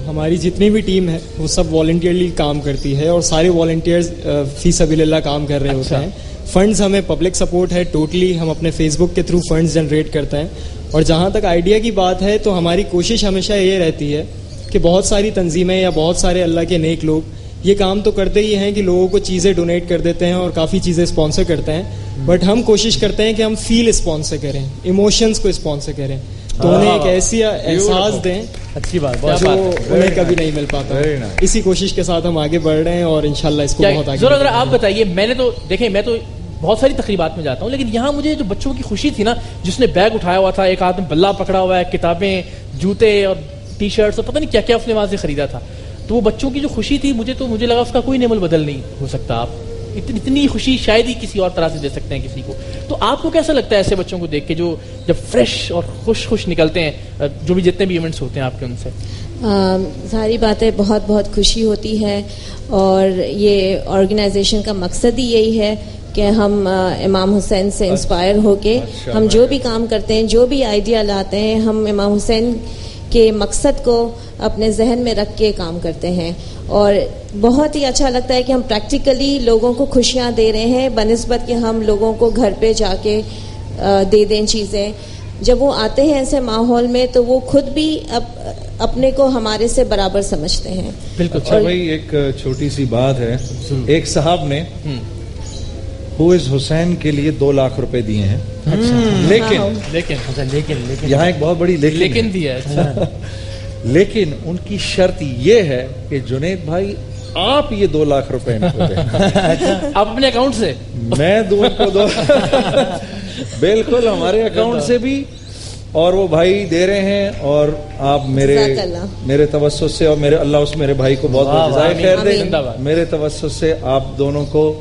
ہماری جتنی بھی ٹیم ہے وہ سب والنٹیئرلی کام کرتی ہے اور سارے والنٹیئرز فی سبیل اللہ کام کر رہے ہوتے ہیں. فنڈز ہمیں پبلک سپورٹ ہے ٹوٹلی، ہم اپنے فیس بک کے تھرو فنڈز جنریٹ کرتے ہیں. اور جہاں تک آئیڈیا کی بات ہے تو ہماری کوشش ہمیشہ یہ رہتی ہے کہ بہت ساری تنظیمیں یا بہت سارے اللہ کے نیک لوگ یہ کام تو کرتے ہی ہیں کہ لوگوں کو چیزیں ڈونیٹ کر دیتے ہیں اور کافی چیزیں اسپانسر کرتے ہیں، بٹ ہم کوشش کرتے ہیں کہ ہم فیل اسپانسر کریں، ایموشنز کو اسپانسر کریں، تو انہیں ایک ایسی احساس دیں اچھی بات جو انہیں کبھی نہیں مل پاتا. اسی کوشش کے ساتھ ہم آگے بڑھ رہے ہیں اور انشاءاللہ اس کو بہت آگے. ذرا آپ بتائیے، میں نے تو دیکھیں میں تو بہت ساری تقریبات میں جاتا ہوں لیکن یہاں مجھے جو بچوں کی خوشی تھی نا، جس نے بیگ اٹھایا ہوا تھا، ایک آدمی بلہ پکڑا ہوا ہے، کتابیں، جوتے اور ٹی شرٹس اور پتہ نہیں کیا کیا اس نے وہاں سے خریدا تھا، تو وہ بچوں کی جو خوشی تھی مجھے لگا اس کا کوئی نعمل بدل نہیں ہو سکتا. آپ اتنی خوشی شاید ہی کسی اور طرح سے دے سکتے ہیں کسی کو. تو آپ کو کیسا لگتا ہے ایسے بچوں کو دیکھ کے جو جب فریش اور خوش نکلتے ہیں جو بھی جتنے بھی ایونٹس ہوتے ہیں آپ کے ان سے؟ ساری باتیں بہت بہت خوشی ہوتی ہے اور یہ آرگنائزیشن کا مقصد ہی یہی ہے کہ ہم امام حسین سے انسپائر ہو کے ہم جو بھی کام کرتے ہیں، جو بھی آئیڈیا لاتے ہیں، ہم امام حسین کے مقصد کو اپنے ذہن میں رکھ کے کام کرتے ہیں. اور بہت ہی اچھا لگتا ہے کہ ہم پریکٹیکلی لوگوں کو خوشیاں دے رہے ہیں بنسبت کہ ہم لوگوں کو گھر پہ جا کے دے دیں چیزیں. جب وہ آتے ہیں ایسے ماحول میں تو وہ خود بھی اپنے کو ہمارے سے برابر سمجھتے ہیں. بالکل. اچھا بھائی، ایک چھوٹی سی بات ہے، ایک صاحب نے ہوئز حسین کے لیے 2 لاکھ روپے دیے ہیں، لیکن یہاں ایک بہت بڑی لیکن بھی ہے. لیکن ان کی شرط یہ ہے کہ جنید بھائی آپ یہ 2 لاکھ روپے ان کو دیں. آپ اپنے اکاؤنٹ سے؟ میں دوں ان کو 2 بالکل ہمارے اکاؤنٹ سے بھی، اور وہ بھائی دے رہے ہیں، اور آپ میرے توسط سے اور اللہ اس میرے بھائی کو بہت بہت جزائے خیر دے. میرے توسط سے آپ دونوں کو،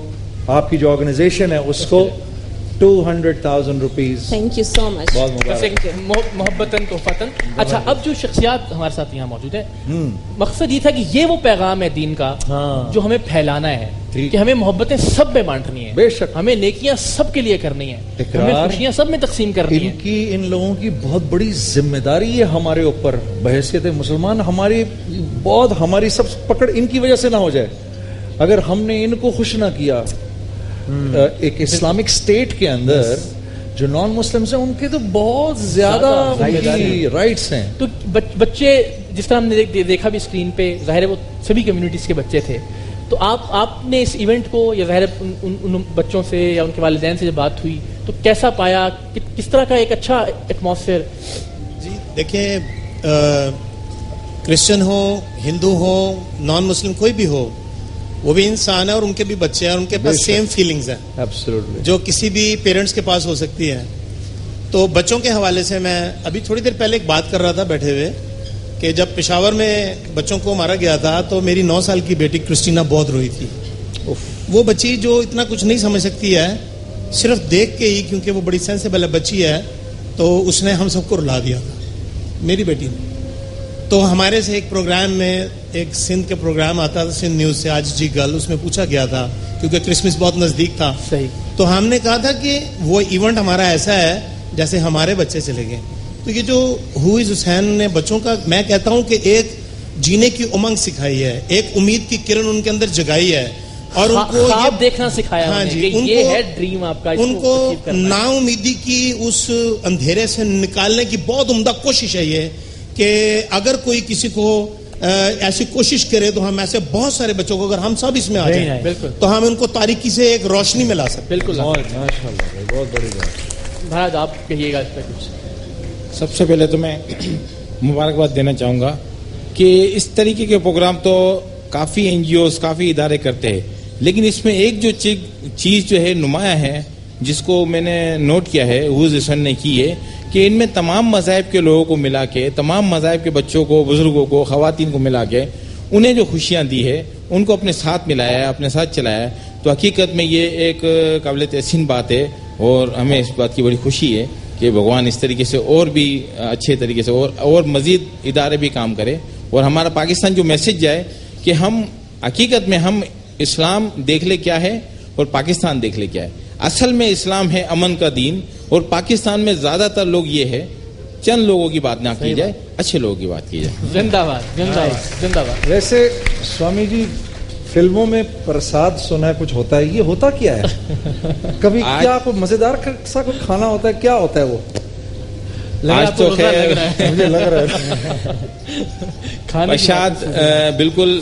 آپ کی جو آرگنائزیشن ہے اس کو 200,000 روپیز. تھینک یو سو مچ. محبتاً تحفتاً. اچھا، اب جو شخصیات ہمارے ساتھ یہاں موجود ہیں، مقصد یہ تھا کہ یہ وہ پیغام ہے دین کا جو ہمیں پھیلانا ہے کہ ہمیں محبتیں سب میں بانٹنی ہیں، بے شک ہمیں نیکیاں سب کے لیے کرنی ہیں، ہمیں خوشیاں سب میں تقسیم کرنی ہیں. ان لوگوں کی بہت بڑی ذمہ داری ہے ہمارے اوپر بحیثیت مسلمان. ہماری سب پکڑ ان کی وجہ سے نہ ہو جائے. اگر ہم نے ان کو خوش نہ کیا، ایک اسلامک اسٹیٹ کے اندر جو نان مسلمز ہیں ان کے تو بہت زیادہ رائٹس ہیں. تو بچے جس طرح ہم نے دیکھا بھی اسکرین پہ، ظاہر ہے وہ سبھی کمیونٹیز کے بچے تھے. تو آپ نے اس ایونٹ کو، یا ظاہر ان بچوں سے یا ان کے والدین سے جب بات ہوئی تو کیسا پایا، کس طرح کا ایک اچھا ایٹماسفیئر؟ جی دیکھیں، کرسچن ہو، ہندو ہو، نان مسلم کوئی بھی ہو، وہ بھی انسان ہے اور ان کے بھی بچے ہیں اور ان کے پاس سیم فیلنگز ہیں جو کسی بھی پیرنٹس کے پاس ہو سکتی ہے. تو بچوں کے حوالے سے میں ابھی تھوڑی دیر پہلے ایک بات کر رہا تھا بیٹھے ہوئے کہ جب پشاور میں بچوں کو مارا گیا تھا تو میری 9 سال کی بیٹی کرسٹینا بہت روئی تھی. وہ بچی جو اتنا کچھ نہیں سمجھ سکتی ہے صرف دیکھ کے ہی, کیونکہ وہ بڑی سینسیبل بچی ہے, تو اس نے ہم سب کو رلا دیا تھا, میری بیٹی نے. تو ہمارے سے ایک پروگرام میں, ایک سندھ کے پروگرام آتا تھا سندھ نیوز سے, آج جی گل, اس میں پوچھا گیا تھا کیونکہ کرسمس بہت نزدیک تھا. صحیح. تو ہم نے کہا تھا کہ وہ ایونٹ ہمارا ایسا ہے جیسے ہمارے بچے چلے گئے. تو یہ جو ہو از حسین نے بچوں کا, میں کہتا ہوں کہ ایک جینے کی امنگ سکھائی ہے, ایک امید کی کرن ان کے اندر جگائی ہے, اور ان کو خواب دیکھنا سکھایا. ہاں جی, یہ ہے ڈریم آپ کا, ان کو نا امیدی کی اس اندھیرے سے نکالنے کی بہت عمدہ کوشش ہے یہ, کہ اگر کوئی کسی کو ایسی کوشش کرے تو ہم ایسے بہت سارے بچوں کو, اگر ہم سب اس میں آ جائیں تو ہم ان کو تاریکی سے ایک روشنی میں لا سکتے. بالکل, ماشاءاللہ, بہت بڑی بات. مہاراج آپ کہیے گا اس پہ کچھ. سب سے پہلے تو میں مبارکباد دینا چاہوں گا کہ اس طریقے کے پروگرام تو کافی این جی اوز, کافی ادارے کرتے ہیں, لیکن اس میں ایک جو چیز جو ہے نمایاں ہے, جس کو میں نے نوٹ کیا ہے, حوض حسن نے کی ہے, کہ ان میں تمام مذاہب کے لوگوں کو ملا کے, تمام مذاہب کے بچوں کو, بزرگوں کو, خواتین کو ملا کے انہیں جو خوشیاں دی ہے, ان کو اپنے ساتھ ملایا ہے, اپنے ساتھ چلایا ہے. تو حقیقت میں یہ ایک قابل تحسین بات ہے, اور ہمیں اس بات کی بڑی خوشی ہے کہ بھگوان اس طریقے سے اور بھی اچھے طریقے سے اور مزید ادارے بھی کام کرے, اور ہمارا پاکستان جو میسج جائے کہ ہم حقیقت میں ہم اسلام دیکھ لے کیا ہے اور پاکستان دیکھ لے کیا ہے. اصل میں اسلام ہے امن کا دین, اور پاکستان میں زیادہ تر لوگ یہ ہے, چند لوگوں کی بات نہ کی جائے, اچھے لوگوں کی بات کی جائے. زندہ باد, زندہ باد, زندہ باد. ویسے سوامی جی, فلموں میں پرساد سنا ہے کچھ ہوتا ہے, یہ ہوتا کیا ہے؟ کبھی کیا کوئی مزیدار سا کوئی کھانا ہوتا ہے, کیا ہوتا ہے وہ؟ آج تو خیر مجھے لگ رہا ہے پرساد, بالکل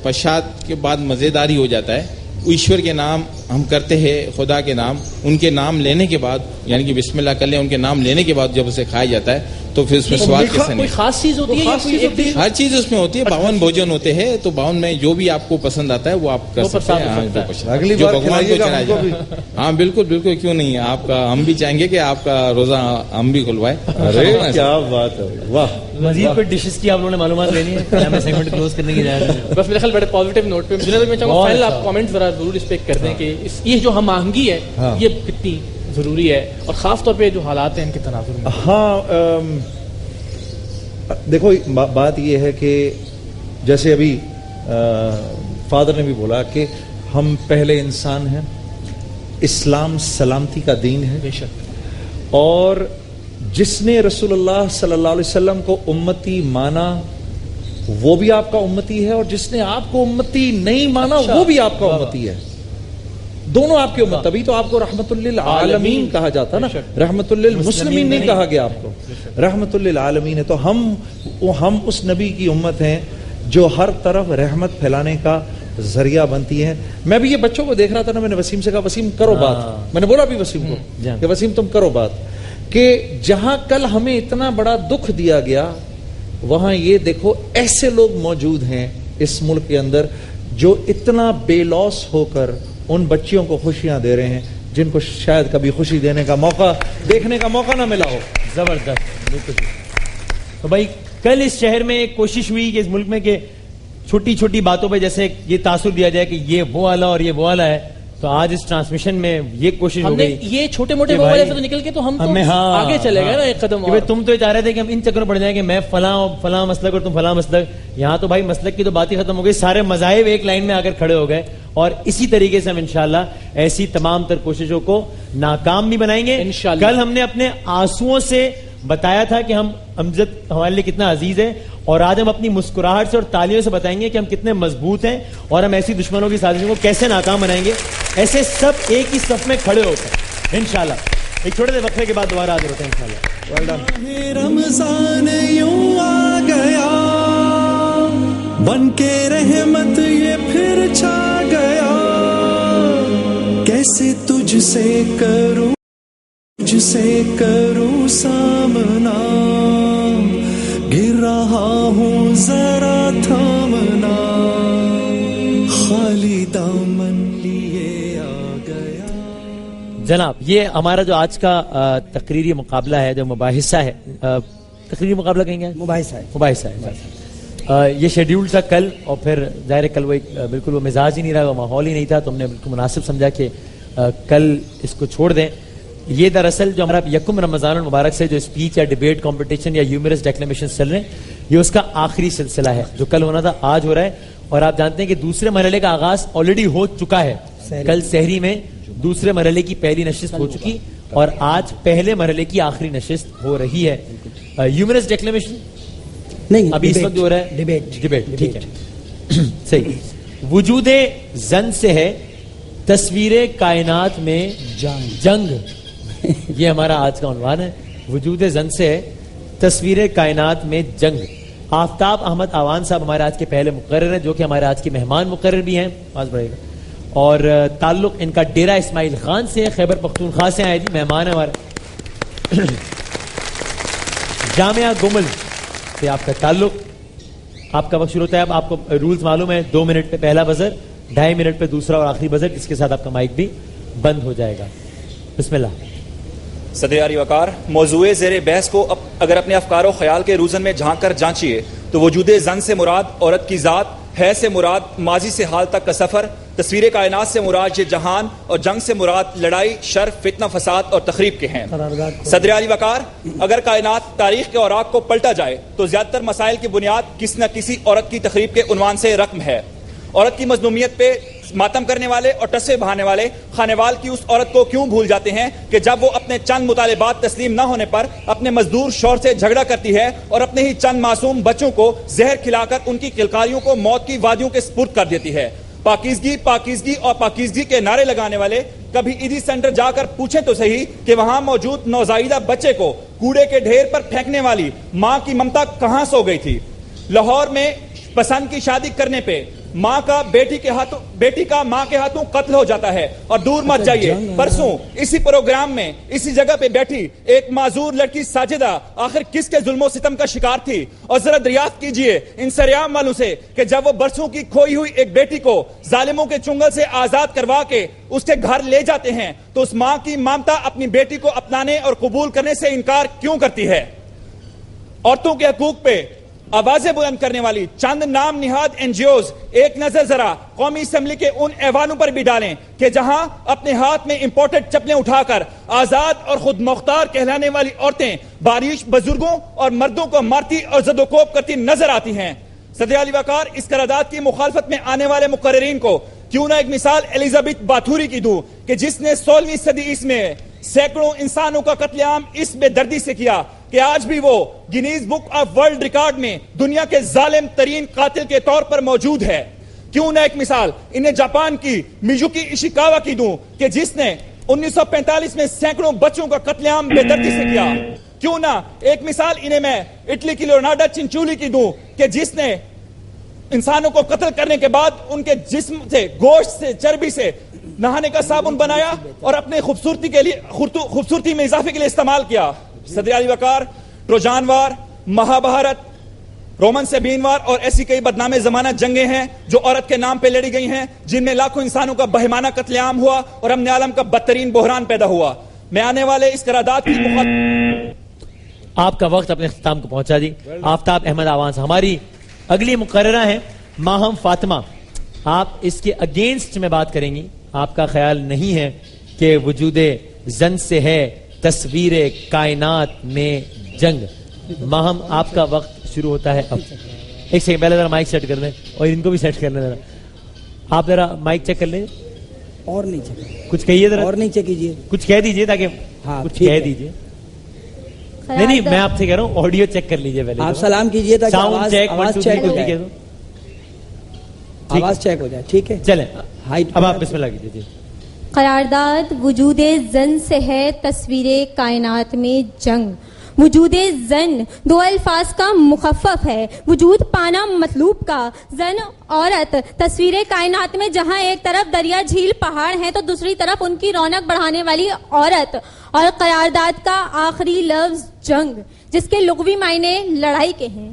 پرساد کے بعد مزیداری ہو جاتا ہے. ایشور کے نام ہم کرتے ہیں, خدا کے نام, ان کے نام لینے کے بعد, یعنی کہ بسم اللہ کر لیں, ان کے نام لینے کے بعد جب اسے کھایا جاتا ہے تو پھر اس میں سواد کیسے نہیں. خاص چیز ہوتی ہے, ہر چیز اس میں ہوتی ہے. 52 بھوجن ہوتے ہیں, تو 52 میں جو بھی آپ کو پسند آتا ہے وہ آپ کر سکتے ہیں, اگلی جو بار بھگوان کو چڑھایا جائے. ہاں بالکل بالکل, کیوں نہیں, آپ کا ہم بھی چاہیں گے کہ آپ کا روزہ ہم بھی کھلوائے. ارے کیا بات ہے, واہ. مزید کوئی ڈشز کی آپ لوگوں نے معلومات لینی ہے, ہمیں سیگمنٹ کلوز کرنے کی جائے. بس میرے خیال بڑے پازیٹیو نوٹ پہ میں چاہوں گا فائنل آپ کامنٹ ذرا ضرور اس پہ کر دیں کہ یہ جو ہم آہنگی ہے یہ کتنی ضروری ہے, اور خاص طور پہ جو حالات ہیں ان کے تناظر میں. ہاں دیکھو, بات یہ ہے کہ جیسے ابھی فادر نے بھی بولا کہ ہم پہلے انسان ہیں, اسلام سلامتی کا دین ہے, بے شک, اور جس نے رسول اللہ صلی اللہ علیہ وسلم کو امتی مانا وہ بھی آپ کا امتی ہے, اور جس نے آپ کو امتی نہیں مانا وہ بھی آپ کا امتی ہے. دونوں آپ کی امت. تبھی تو آپ کو رحمت للعالمین کہا جاتا نا, رحمت للمسلمین نہیں کہا گیا آپ کو, رحمت للعالمین ہے. تو ہم اس نبی کی امت ہیں جو ہر طرف رحمت پھیلانے کا ذریعہ بنتی ہے. میں بھی یہ بچوں کو دیکھ رہا تھا نا, میں نے وسیم سے کہا وسیم کرو بات, میں نے بولا بھی وسیم کو کہ وسیم تم کرو بات, کہ جہاں کل ہمیں اتنا بڑا دکھ دیا گیا وہاں یہ دیکھو ایسے لوگ موجود ہیں اس ملک کے اندر جو اتنا بے لوس ہو کر ان بچیوں کو خوشیاں دے رہے ہیں جن کو شاید کبھی خوشی دینے کا موقع, دیکھنے کا موقع نہ ملا ہو. زبردست, بالکل. تو بھائی کل اس شہر میں ایک کوشش ہوئی کہ اس ملک میں کہ چھوٹی چھوٹی باتوں پہ جیسے یہ تاثر دیا جائے کہ یہ وہ والا اور یہ وہ والا ہے, تو آج اس ٹرانسمیشن میں یہ کوشش ہو گئی. یہ چھوٹے موٹے والے سے تو نکل کے تو ہم آگے چلے گئے نا ایک قدم. تم تو چاہ رہے تھے کہ ہم ان چکروں پڑ جائیں کہ میں فلاں مسلک اور تم فلاں مسلک. یہاں تو بھائی مسلک کی تو بات ہی ختم ہو گئی, سارے مذاہب ایک لائن میں آ کر کھڑے ہو گئے, اور اسی طریقے سے ہم انشاءاللہ ایسی تمام تر کوششوں کو ناکام بھی بنائیں گے. کل ہم نے اپنے آنسوؤں سے بتایا تھا کہ ہم امجد ہمارے لیے کتنا عزیز ہے, اور آج ہم اپنی مسکراہٹ سے اور تالیوں سے بتائیں گے کہ ہم کتنے مضبوط ہیں, اور ہم ایسی دشمنوں کی سازشوں کو کیسے ناکام بنائیں گے, ایسے سب ایک ہی صف میں کھڑے ہو کر انشاءاللہ. ایک چھوٹے سے وقفے کے بعد دوبارہ حاضر ہوتے ہیں انشاءاللہ. رمضان یوں آ گیا بن کے رحمت یہ پھر چھا گیا, کیسے تجھ سے کروں سامنا, گر رہا ہوں ذرا تھامنا, خالی دامن لیے آ گیا. جناب, یہ ہمارا جو آج کا تقریری مقابلہ ہے, جو مباحثہ ہے, تقریری مقابلہ کہیں گے, مباحثہ ہے. یہ شیڈیول تھا کل, اور پھر ظاہر کل وہ بالکل وہ مزاج ہی نہیں رہا, وہ ماحول ہی نہیں تھا, تو ہم نے بالکل مناسب سمجھا کہ کل اس کو چھوڑ دیں. یہ دراصل جو ہمارا یکم رمضان المبارک سے جو اسپیچ یا ڈیبیٹ کمپٹیشن یا ہیومرس ڈیکلیمیشن چل رہے ہیں, یہ اس کا آخری سلسلہ ہے. جو کل ہونا تھا آج ہو رہا ہے, اور آپ جانتے ہیں کہ دوسرے مرحلے کا آغاز آلریڈی ہو چکا ہے. کل سحری میں دوسرے مرحلے کی پہلی نشست ہو چکی, اور آج پہلے مرحلے کی آخری نشست ہو رہی ہے. ہیومرس ڈیکلیمیشن نہیں, ابھی اس وقت ہو رہا ہے ڈیبیٹ. ٹھیک ہے, صحیح. وجود زن سے ہے تصویر کائنات میں جنگ, یہ ہمارا آج کا عنوان ہے. وجود زن سے ہے تصویر کائنات میں جنگ. آفتاب احمد آوان صاحب ہمارے آج کے پہلے مقرر ہیں, جو کہ ہمارے آج کے مہمان مقرر بھی ہیں. آج بڑھے گا. اور تعلق ان کا ڈیرہ اسماعیل خان سے ہے, خیبر پختونخوا سے آئے جی, مہمان ہے ہمارے. جامعہ گمل سے آپ کا تعلق. آپ کا وقت شروع ہوتا ہے, اب آپ کو رولز معلوم ہے, 2 منٹ پہ پہلا بزر, 2.5 منٹ پہ دوسرا اور آخری بزر, جس کے ساتھ آپ کا مائک بھی بند ہو جائے گا. بسم اللہ. صدر عالی وقار, موضوع زیر بحث کو اگر اپنے افکار و خیال کے روزن میں جھانک کر جانچیے تو وجود زن سے مراد عورت کی ذات, ہے سے مراد ماضی سے حال تک کا سفر, تصویر کائنات سے مراد یہ جہان, اور جنگ سے مراد لڑائی, شر, فتنہ, فساد اور تخریب کے ہیں. صدر عالی وقار, اگر کائنات تاریخ کے اوراق کو پلٹا جائے تو زیادہ تر مسائل کی بنیاد کسی نہ کسی عورت کی تخریب کے عنوان سے رقم ہے. عورت کی مظلومیت پہ ماتم کرنے والے اور ٹسے بہانے والے خانوال کی اس عورت کو کیوں بھول جاتے ہیں کہ جب وہ اپنے چند مطالبات تسلیم نہ ہونے پر اپنے مزدور شوہر سے جھگڑا کرتی ہے اور اپنے ہی چند معصوم بچوں کو زہر کھلا کر ان کی کلکاریوں کو موت کی وادیوں کے سپرد کر دیتی ہے. پاکیزگی پاکیزگی اور پاکیزگی کے نعرے لگانے والے کبھی ایدی سینٹر جا کر پوچھیں تو صحیح کہ وہاں موجود نوزائیدہ بچے کو کوڑے کے ڈھیر پر پھینکنے والی ماں کی ممتا کہاں سو گئی تھی. لاہور میں پسند کی شادی کرنے پہ ماں کا بیٹی کا ماں کے ہاتھوں قتل ہو جاتا ہے. اور دور مت جائیے, پرسوں اسی پروگرام میں اسی جگہ پہ بیٹھی ایک معذور لڑکی ساجدہ آخر کس کے ظلم و ستم کا شکار تھی. اور ذرا دریافت کیجئے ان سریام والوں سے کہ جب وہ برسوں کی کھوئی ہوئی ایک بیٹی کو ظالموں کے چنگل سے آزاد کروا کے اس کے گھر لے جاتے ہیں تو اس ماں کی ممتا اپنی بیٹی کو اپنانے اور قبول کرنے سے انکار کیوں کرتی ہے. عورتوں کے حقوق پہ آوازیں بلند کرنے والی چند نام نہاد این جی اوز ایک نظر ذرا قومی اسمبلی کے ان ایوانوں پر بھی ڈالیں کہ جہاں اپنے ہاتھ میں امپورٹڈ چپلیں اٹھا کر آزاد اور خود مختار کہلانے والی عورتیں بارش بزرگوں اور مردوں کو مارتی اور زد و کوب کرتی نظر آتی ہیں. صدر علی وقار, اس قرارداد کی مخالفت میں آنے والے مقررین کو کیوں نہ ایک مثال ایلیزابتھ باتھوری کی دوں کہ جس نے 16ویں صدی عیسوی میں سینکڑوں انسانوں کا قتل عام اس بے دردی سے کیا کہ آج بھی وہ Guinness book of world record میں دنیا کے ظالم ترین قاتل کے طور پر موجود ہے. کیوں نہ ایک مثال انہیں جاپان کی میزوکی ایشیکاوا کی دوں کہ جس نے 1945 میں سینکڑوں بچوں کا قتل عام بے دردی سے کیا. کیوں نہ ایک مثال انہیں میں اٹلی کی لیونارڈو چنچولی کی دوں کہ جس نے انسانوں کو قتل کرنے کے بعد ان کے جسم سے, گوشت سے, چربی سے نہانے کا صابن بنایا اور اپنے خوبصورتی میں اضافے کے لیے استعمال کیا. صدر علی وقار, ٹروجان وار, مہابھارت, رومن سیبین وار اور ایسی کئی بدنام زمانہ جنگیں ہیں جو عورت کے نام پہ لڑی گئی ہیں, جن میں لاکھوں انسانوں کا بہیمانہ قتل عام ہوا اور امن عالم کا بدترین بحران پیدا ہوا. میں آنے والے اس قرارداد کی آپ کا وقت اپنے اختتام کو پہنچا دی. آفتاب احمد آوان سے ہماری اگلی مقررہ ہیں ماہم فاطمہ. آپ اس کے اگینسٹ میں بات کریں گی. آپ کا خیال نہیں ہے کہ وجود زن سے ہے تصویر کائنات میں جنگ. ماہم, آپ کا وقت شروع ہوتا ہے اب. ایک سیکنڈ پہلے ذرا مائک سیٹ کر لیں اور ان کو بھی سیٹ کر لیں. ذرا آپ ذرا مائک چیک کر لیں اور نہیں چیک, کچھ کہیے ذرا, اور نہیں چیک کیجیے, کچھ کہہ دیجیے تاکہ کچھ کہہ دیجیے. نہیں میں آپ سے کہہ رہا ہوں آڈیو چیک کر لیجیے پہلے. آپ سلام کیجیے تاکہ آواز چیک ہو جائے. ٹھیک ہے, چلیں اب آپ بسم اللہ کیجیے. قرارداد وجود زن سے ہے تصویر کائنات میں جنگ. وجود زن 2 الفاظ کا مخفف ہے. وجود پانا مطلوب کا, زن عورت. تصویر کائنات میں جہاں ایک طرف دریا جھیل پہاڑ ہیں تو دوسری طرف ان کی رونق بڑھانے والی عورت. اور قرارداد کا آخری لفظ جنگ, جس کے لغوی معنی لڑائی کے ہیں.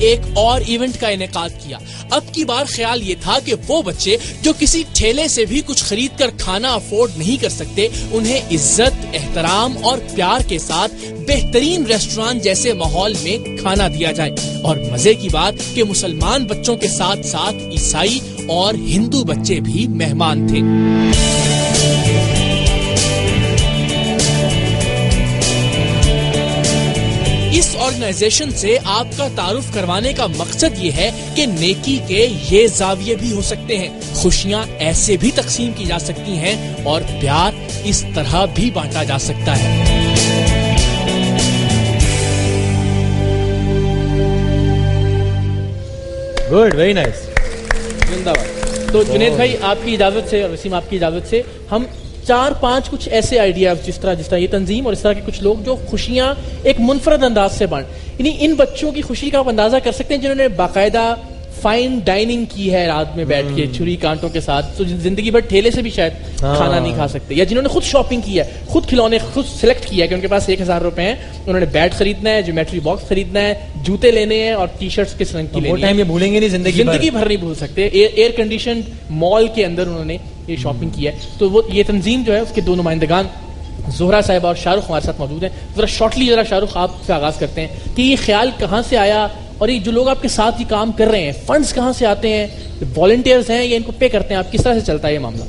ایک اور ایونٹ کا انعقاد کیا. اب کی بار خیال یہ تھا کہ وہ بچے جو کسی ٹھیلے سے بھی کچھ خرید کر کھانا افورڈ نہیں کر سکتے انہیں عزت، احترام اور پیار کے ساتھ بہترین ریسٹوران جیسے ماحول میں کھانا دیا جائے. اور مزے کی بات کہ مسلمان بچوں کے ساتھ ساتھ عیسائی اور ہندو بچے بھی مہمان تھے. اس آرگنائزیشن سے آپ کا تعارف کروانے کا مقصد یہ ہے کہ نیکی کے یہ زاویے بھی ہو سکتے ہیں، خوشیاں ایسے بھی تقسیم کی جا سکتی ہیں اور پیار اس طرح بھی بانٹا جا سکتا ہے. گڈ، ویری نائس، زندہ باد. تو جنید بھائی آپ کی اجازت سے اور وسیم آپ کی اجازت سے ہم 4-5 کچھ ایسے آئیڈیا جس طرح یہ تنظیم اور اس طرح کے کچھ لوگ جو خوشیاں ایک منفرد انداز سے بانٹ، یعنی ان بچوں کی خوشی کا آپ اندازہ کر سکتے ہیں جنہوں نے باقاعدہ فائن ڈائننگ کی ہے رات میں بیٹھ کے چھری کانٹوں کے ساتھ، تو زندگی بھر ٹھیلے سے بھی شاید کھانا نہیں کھا سکتے، یا جنہوں نے خود شاپنگ کی ہے، خود کھلونے خود سلیکٹ کیا ہے کہ ان کے پاس 1000 روپے ہیں، انہوں نے بیٹ خریدنا ہے، جیومیٹری باکس خریدنا ہے، جوتے لینے ہیں اور ٹی شرٹس کس رنگ کی لینی ہے. وہ ٹائم یہ بھولیں گے نہیں زندگی بھر نہیں بھول سکتے. ایئر کنڈیشن مال کے اندر انہوں نے یہ شاپنگ کی ہے. تو وہ یہ تنظیم جو ہے اس کے 2 نمائندگان زہرا صاحبہ اور شاہ رخ ہمارے ساتھ موجود ہیں. ذرا شارٹلی شاہ رخ آپ سے آغاز کرتے ہیں کہ یہ خیال کہاں سے آیا اور یہ جو لوگ آپ کے ساتھ یہ کام کر رہے ہیں فنڈز کہاں سے آتے ہیں، والنٹیئرز ہیں یا ان کو پے کرتے ہیں، آپ کس طرح سے چلتا ہے یہ معاملہ؟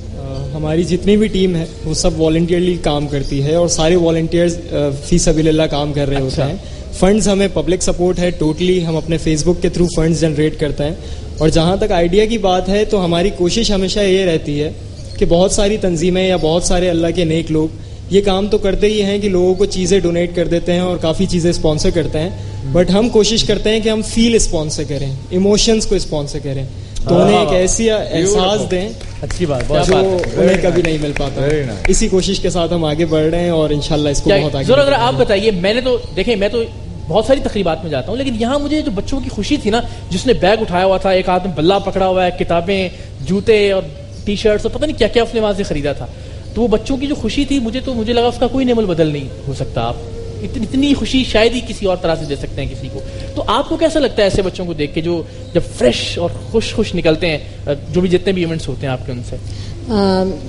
ہماری جتنی بھی ٹیم ہے وہ سب والنٹیئرلی کام کرتی ہے اور سارے والنٹیئرز فی سبیل اللہ کام کر رہے ہوتے ہیں. فنڈز ہمیں پبلک سپورٹ ہے ٹوٹلی، ہم اپنے فیس بک کے تھرو فنڈز جنریٹ کرتے ہیں. اور جہاں تک آئیڈیا کی بات ہے تو ہماری کوشش ہمیشہ یہ رہتی ہے کہ بہت ساری تنظیمیں یا بہت سارے اللہ کے نیک لوگ یہ کام تو کرتے ہی ہیں کہ لوگوں کو چیزیں ڈونیٹ کر دیتے ہیں اور کافی چیزیں اسپانسر کرتے ہیں، بٹ ہم کوشش کرتے ہیں کہ ہم فیل اسپانسر کریں، ایموشنز کو اسپانسر کریں، تو انہیں ایک ایسی احساس دیں اچھی بات جو انہیں کبھی نہیں مل پاتا. اسی کوشش کے ساتھ ہم آگے بڑھ رہے ہیں اور انشاءاللہ اس کو بہت آگے. ذرا آپ بتائیے، میں نے تو دیکھیں میں تو بہت ساری تقریبات میں جاتا ہوں، لیکن یہاں مجھے جو بچوں کی خوشی تھی نا، جس نے بیگ اٹھایا ہوا تھا، ایک آدمی بلہ پکڑا ہوا ہے، کتابیں، جوتے اور ٹی شرٹس اور پتہ نہیں کیا کیا اس نے وہاں سے خریدا تھا، تو وہ بچوں کی جو خوشی تھی مجھے لگا اس کا کوئی نعم البدل نہیں ہو سکتا. آپ اتنی خوشی شاید ہی کسی اور طرح سے دے سکتے ہیں کسی کو. تو آپ کو کیسا لگتا ہے ایسے بچوں کو دیکھ کے جو جب فریش اور خوش نکلتے ہیں، جو بھی جتنے بھی ایونٹس ہوتے ہیں آپ کے ان سے؟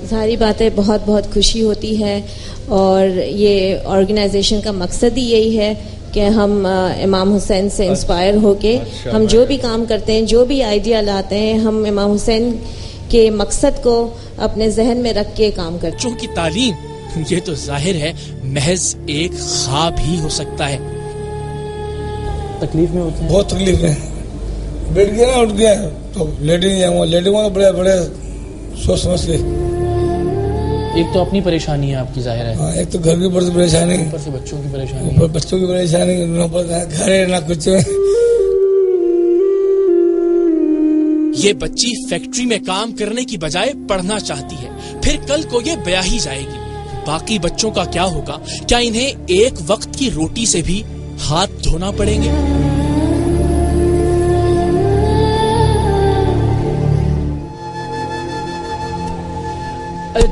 ساری باتیں بہت خوشی ہوتی ہے، اور یہ آرگنائزیشن کا مقصد ہی یہی ہے کہ ہم امام حسین سے انسپائر ہو کے ہم جو بھی کام کرتے ہیں، جو بھی آئیڈیا لاتے ہیں، ہم امام حسین کے مقصد کو اپنے ذہن میں رکھ کے کام کرتے ہیں. بچوں کی تعلیم یہ تو ظاہر ہے محض ایک خواب ہی ہو سکتا ہے. تکلیف میں ہوتے ہیں، بہت تکلیف ہے. بیٹھ گیا نا، اٹھ گیا تو لیٹنگ جاؤں گا، لیٹنگ گا بڑے سوچ سمجھ کے. ایک تو اپنی پریشانی ہے آپ کی ظاہر ہے، ایک تو گھر کی اوپر سے پریشانی، اوپر سے بچوں کی پریشانی، اوپر بچوں کی پریشانی، نہ گھر ہے نہ کچھ. یہ بچی فیکٹری میں کام کرنے کی بجائے پڑھنا چاہتی ہے، پھر کل کو یہ بیاہی جائے گی. باقی بچوں کا کیا ہوگا؟ کیا انہیں ایک وقت کی روٹی سے بھی ہاتھ دھونا پڑیں گے؟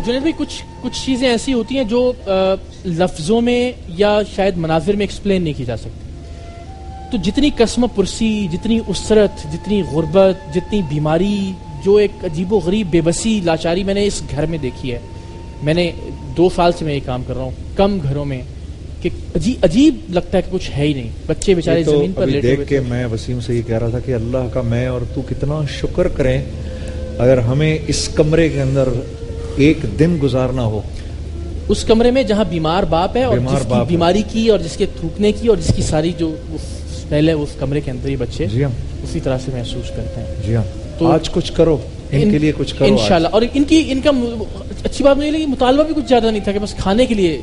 جنید بھائی، کچھ چیزیں ایسی ہوتی ہیں جو لفظوں میں یا شاید مناظر میں ایکسپلین نہیں کی جا سکتی. تو جتنی قسم پرسی، جتنی اسرت، جتنی غربت، جتنی بیماری، جو ایک عجیب و غریب بے بسی لاچاری میں نے اس گھر میں دیکھی ہے. میں نے 2 سال سے میں یہ کام کر رہا ہوں کم گھروں میں، کہ عجیب لگتا ہے کہ کچھ ہے ہی نہیں، بچے بیچارے زمین پر لیٹے ہوئے. دیکھ کے میں وسیم سے یہ کہہ رہا تھا کہ اللہ کا میں اور تو کتنا شکر کریں اگر ہمیں اس کمرے کے اندر ایک دن گزارنا ہو، اس کمرے میں جہاں بیمار باپ ہے اور جس کی بیماری کی اور جس کے تھوکنے کی اور جس کی ساری جو پہلے اس کمرے کے اندر ہی بچے اسی طرح سے محسوس کرتے ہیں. جی ہاں، تو آج کچھ کرو ان کے لیے، کچھ کرو انشاءاللہ. اور ان کا اچھی بات مجھے لگی، مطالبہ بھی کچھ زیادہ نہیں تھا کہ بس کھانے کے لیے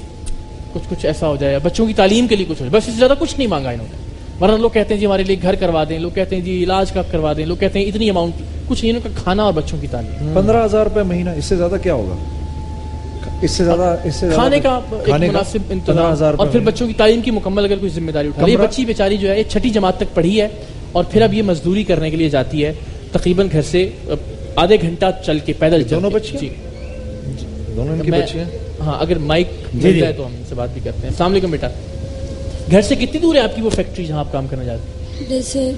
کچھ ایسا ہو جائے، بچوں کی تعلیم کے لیے کچھ ہو جائے، بس اس سے زیادہ کچھ نہیں مانگا انہوں نے. ورنہ لوگ کہتے ہیں جی ہمارے لیے گھر کروا دیں، لوگ کہتے ہیں جی علاج کا کروا دیں، لوگ کہتے ہیں اتنی اماؤنٹ، کچھ نہیں، ان کا کھانا اور بچوں کی تعلیم. 15,000 روپے مہینہ، اس سے زیادہ کیا ہوگا؟ اس سے زیادہ کھانے کا ایک مناسب انتظام، اور پھر بچوں کی تعلیم کی مکمل اگر کوئی ذمہ داری اٹھا. یہ بچی بیچاری جو ہے یہ 6ٹھی جماعت تک پڑھی ہے اور پھر اب یہ مزدوری کرنے کے لیے جاتی ہے، تقریباً گھر سے آدھے گھنٹہ چل کے، پیدل. دونوں بچے؟ دونوں ان کی بچی ہیں؟ ہاں، اگر مائک مل جائے تو ہم ان سے بات بھی کرتے ہیں. السلام علیکم بیٹا. گھر سے کتنی دور ہے آپ کی وہ فیکٹری جہاں آپ کام کرنا چاہتے ہیں؟ جیسے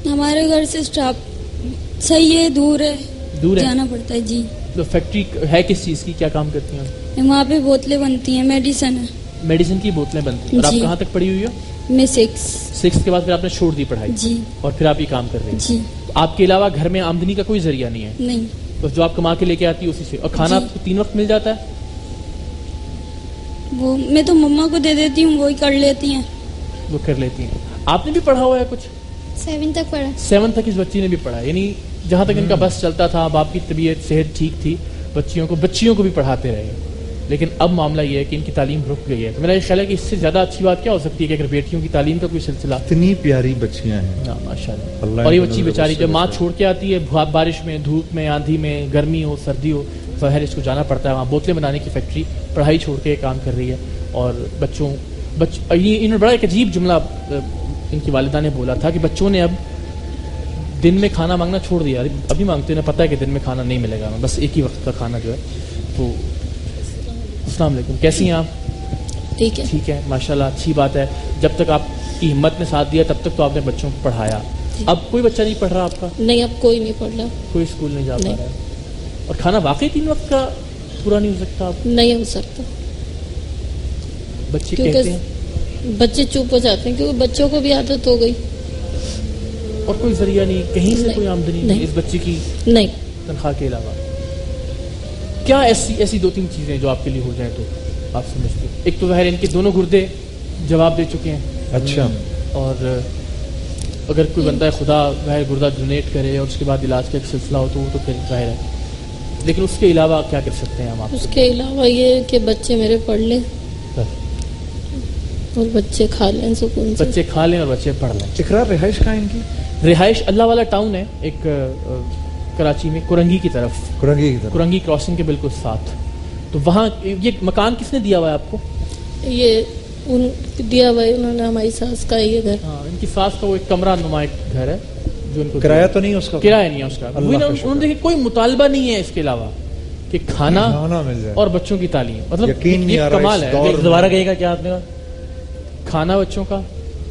ہمارے گھر سے اسٹاف صحیح ہے، دور ہے، جانا پڑتا ہے جی. تو فیکٹری ہے کس چیز کی، کیا کام کرتی ہیں؟ وہاں پہ بوتلیں بنتی ہیں، میڈیسن ہے. میڈیسن کی بوتلیں بنتی ہیں. اور آپ کہاں تک پڑھی ہوئی ہو؟ میں 6 کے بعد پھر آپ نے چھوڑ دی پڑھائی جی، اور پھر آپ یہ کام کر رہے ہیں جی. آپ کے علاوہ گھر میں آمدنی کا کوئی ذریعہ نہیں ہے؟ نہیں. تو جو آپ کما کے لے کے آتی ہے اسی سے. اور کھانا آپ کو 3 وقت مل جاتا ہے؟ وہ میں تو مما کو دے دیتی ہوں، وہی کر لیتی ہیں. وہ کر لیتی ہیں. آپ نے بھی پڑھا ہوا ہے کچھ؟ 7 تک پڑھا. 7 تک اس بچی نے بھی پڑھا، یعنی جہاں تک ان کا بس چلتا تھا، اب آپ کی طبیعت صحت ٹھیک تھی، بچیوں کو بھی پڑھاتے رہے. لیکن اب معاملہ یہ ہے کہ ان کی تعلیم رک گئی ہے. تو میرا یہ خیال ہے کہ اس سے زیادہ اچھی بات کیا ہو سکتی ہے کہ اگر بیٹیوں کی تعلیم کا کوئی سلسلہ. اتنی پیاری بچیاں ہیں ماشاء اللہ. اور یہ بچی بیچاری جب ماں چھوڑ کے آتی ہے بارش میں، دھوپ میں، آندھی میں، گرمی ہو، سردی ہو، ظاہر اس کو جانا پڑتا ہے. وہاں بوتلیں بنانے کی فیکٹری، پڑھائی چھوڑ کے کام کر رہی ہے. اور انہوں نے بڑا ایک عجیب جملہ ان کی والدہ نے بولا تھا کہ بچوں نے اب دن میں کھانا مانگنا چھوڑ دیا. ابھی مانگتے ہیں، پتہ ہے کہ دن میں کھانا نہیں ملے گا، بس ایک ہی وقت کا کھانا جو ہے. تو السلام علیکم، کیسی ہیں آپ؟ ٹھیک ہے ماشاءاللہ، اچھی بات ہے. جب تک آپ کی ہمت نے ساتھ دیا تب تک تو آپ نے بچوں کو پڑھایا. اب کوئی بچہ نہیں پڑھ رہا آپ کا؟ نہیں، اب کوئی نہیں پڑھ رہا، کوئی اسکول نہیں جا پا رہا. اور کھانا واقعی 3 وقت کا پورا نہیں ہو سکتا؟ نہیں ہو سکتا. بچے کہتے ہیں، بچے چپ ہو جاتے ہیں کیونکہ بچوں کو بھی عادت ہو گئی. اور کوئی ذریعہ نہیں کہیں سے کوئی آمدنی نہیں اس بچے کی؟ نہیں. تنخواہ کے علاوہ کیا ایسی 2-3 چیزیں جو آپ کے لیے ہو جائیں تو آپ سمجھتے ہیں؟ ایک تو ظاہر ان کے دونوں گردے جواب دے چکے ہیں. اچھا. اور اگر کوئی بندہ خدا ظاہر گردہ ڈونیٹ کرے اور اس کے بعد علاج کا ایک سلسلہ ہو تو وہ تو پھر ظاہر ہے. لیکن اس کے علاوہ کیا کر سکتے ہیں ہم آپ؟ اس کے علاوہ یہ ہے کہ بچے میرے پڑھ لیں اور بچے کھا لیں سکون سے. بچے کھا لیں اور بچے پڑھ لیں. اقرار رہائش کہاں ان کی؟ رہائش اللہ والا ٹاؤن ہے ایک کراچی میں، کرنگی کی طرف، کرنگی کراسنگ کے بالکل ساتھ. تو وہاں یہ مکان کس نے دیا ہوا ہے آپ کو؟ یہ دیا ہوا ہے انہوں نے، ہماری ساس کا یہ گھر. ہاں، ان کی ساس کا وہ ایک کمرہ نما گھر ہے جو ان کو کرایہ تو نہیں اس کا؟ کرایہ نہیں ہے اس کا. انہوں نے کوئی مطالبہ نہیں ہے اس کے علاوہ کہ کھانا مل جائے اور بچوں کی تعلیم. مطلب یہ کمال ہے. دوبارہ کہیے گا کیا آپ نے کہا؟ کھانا بچوں کا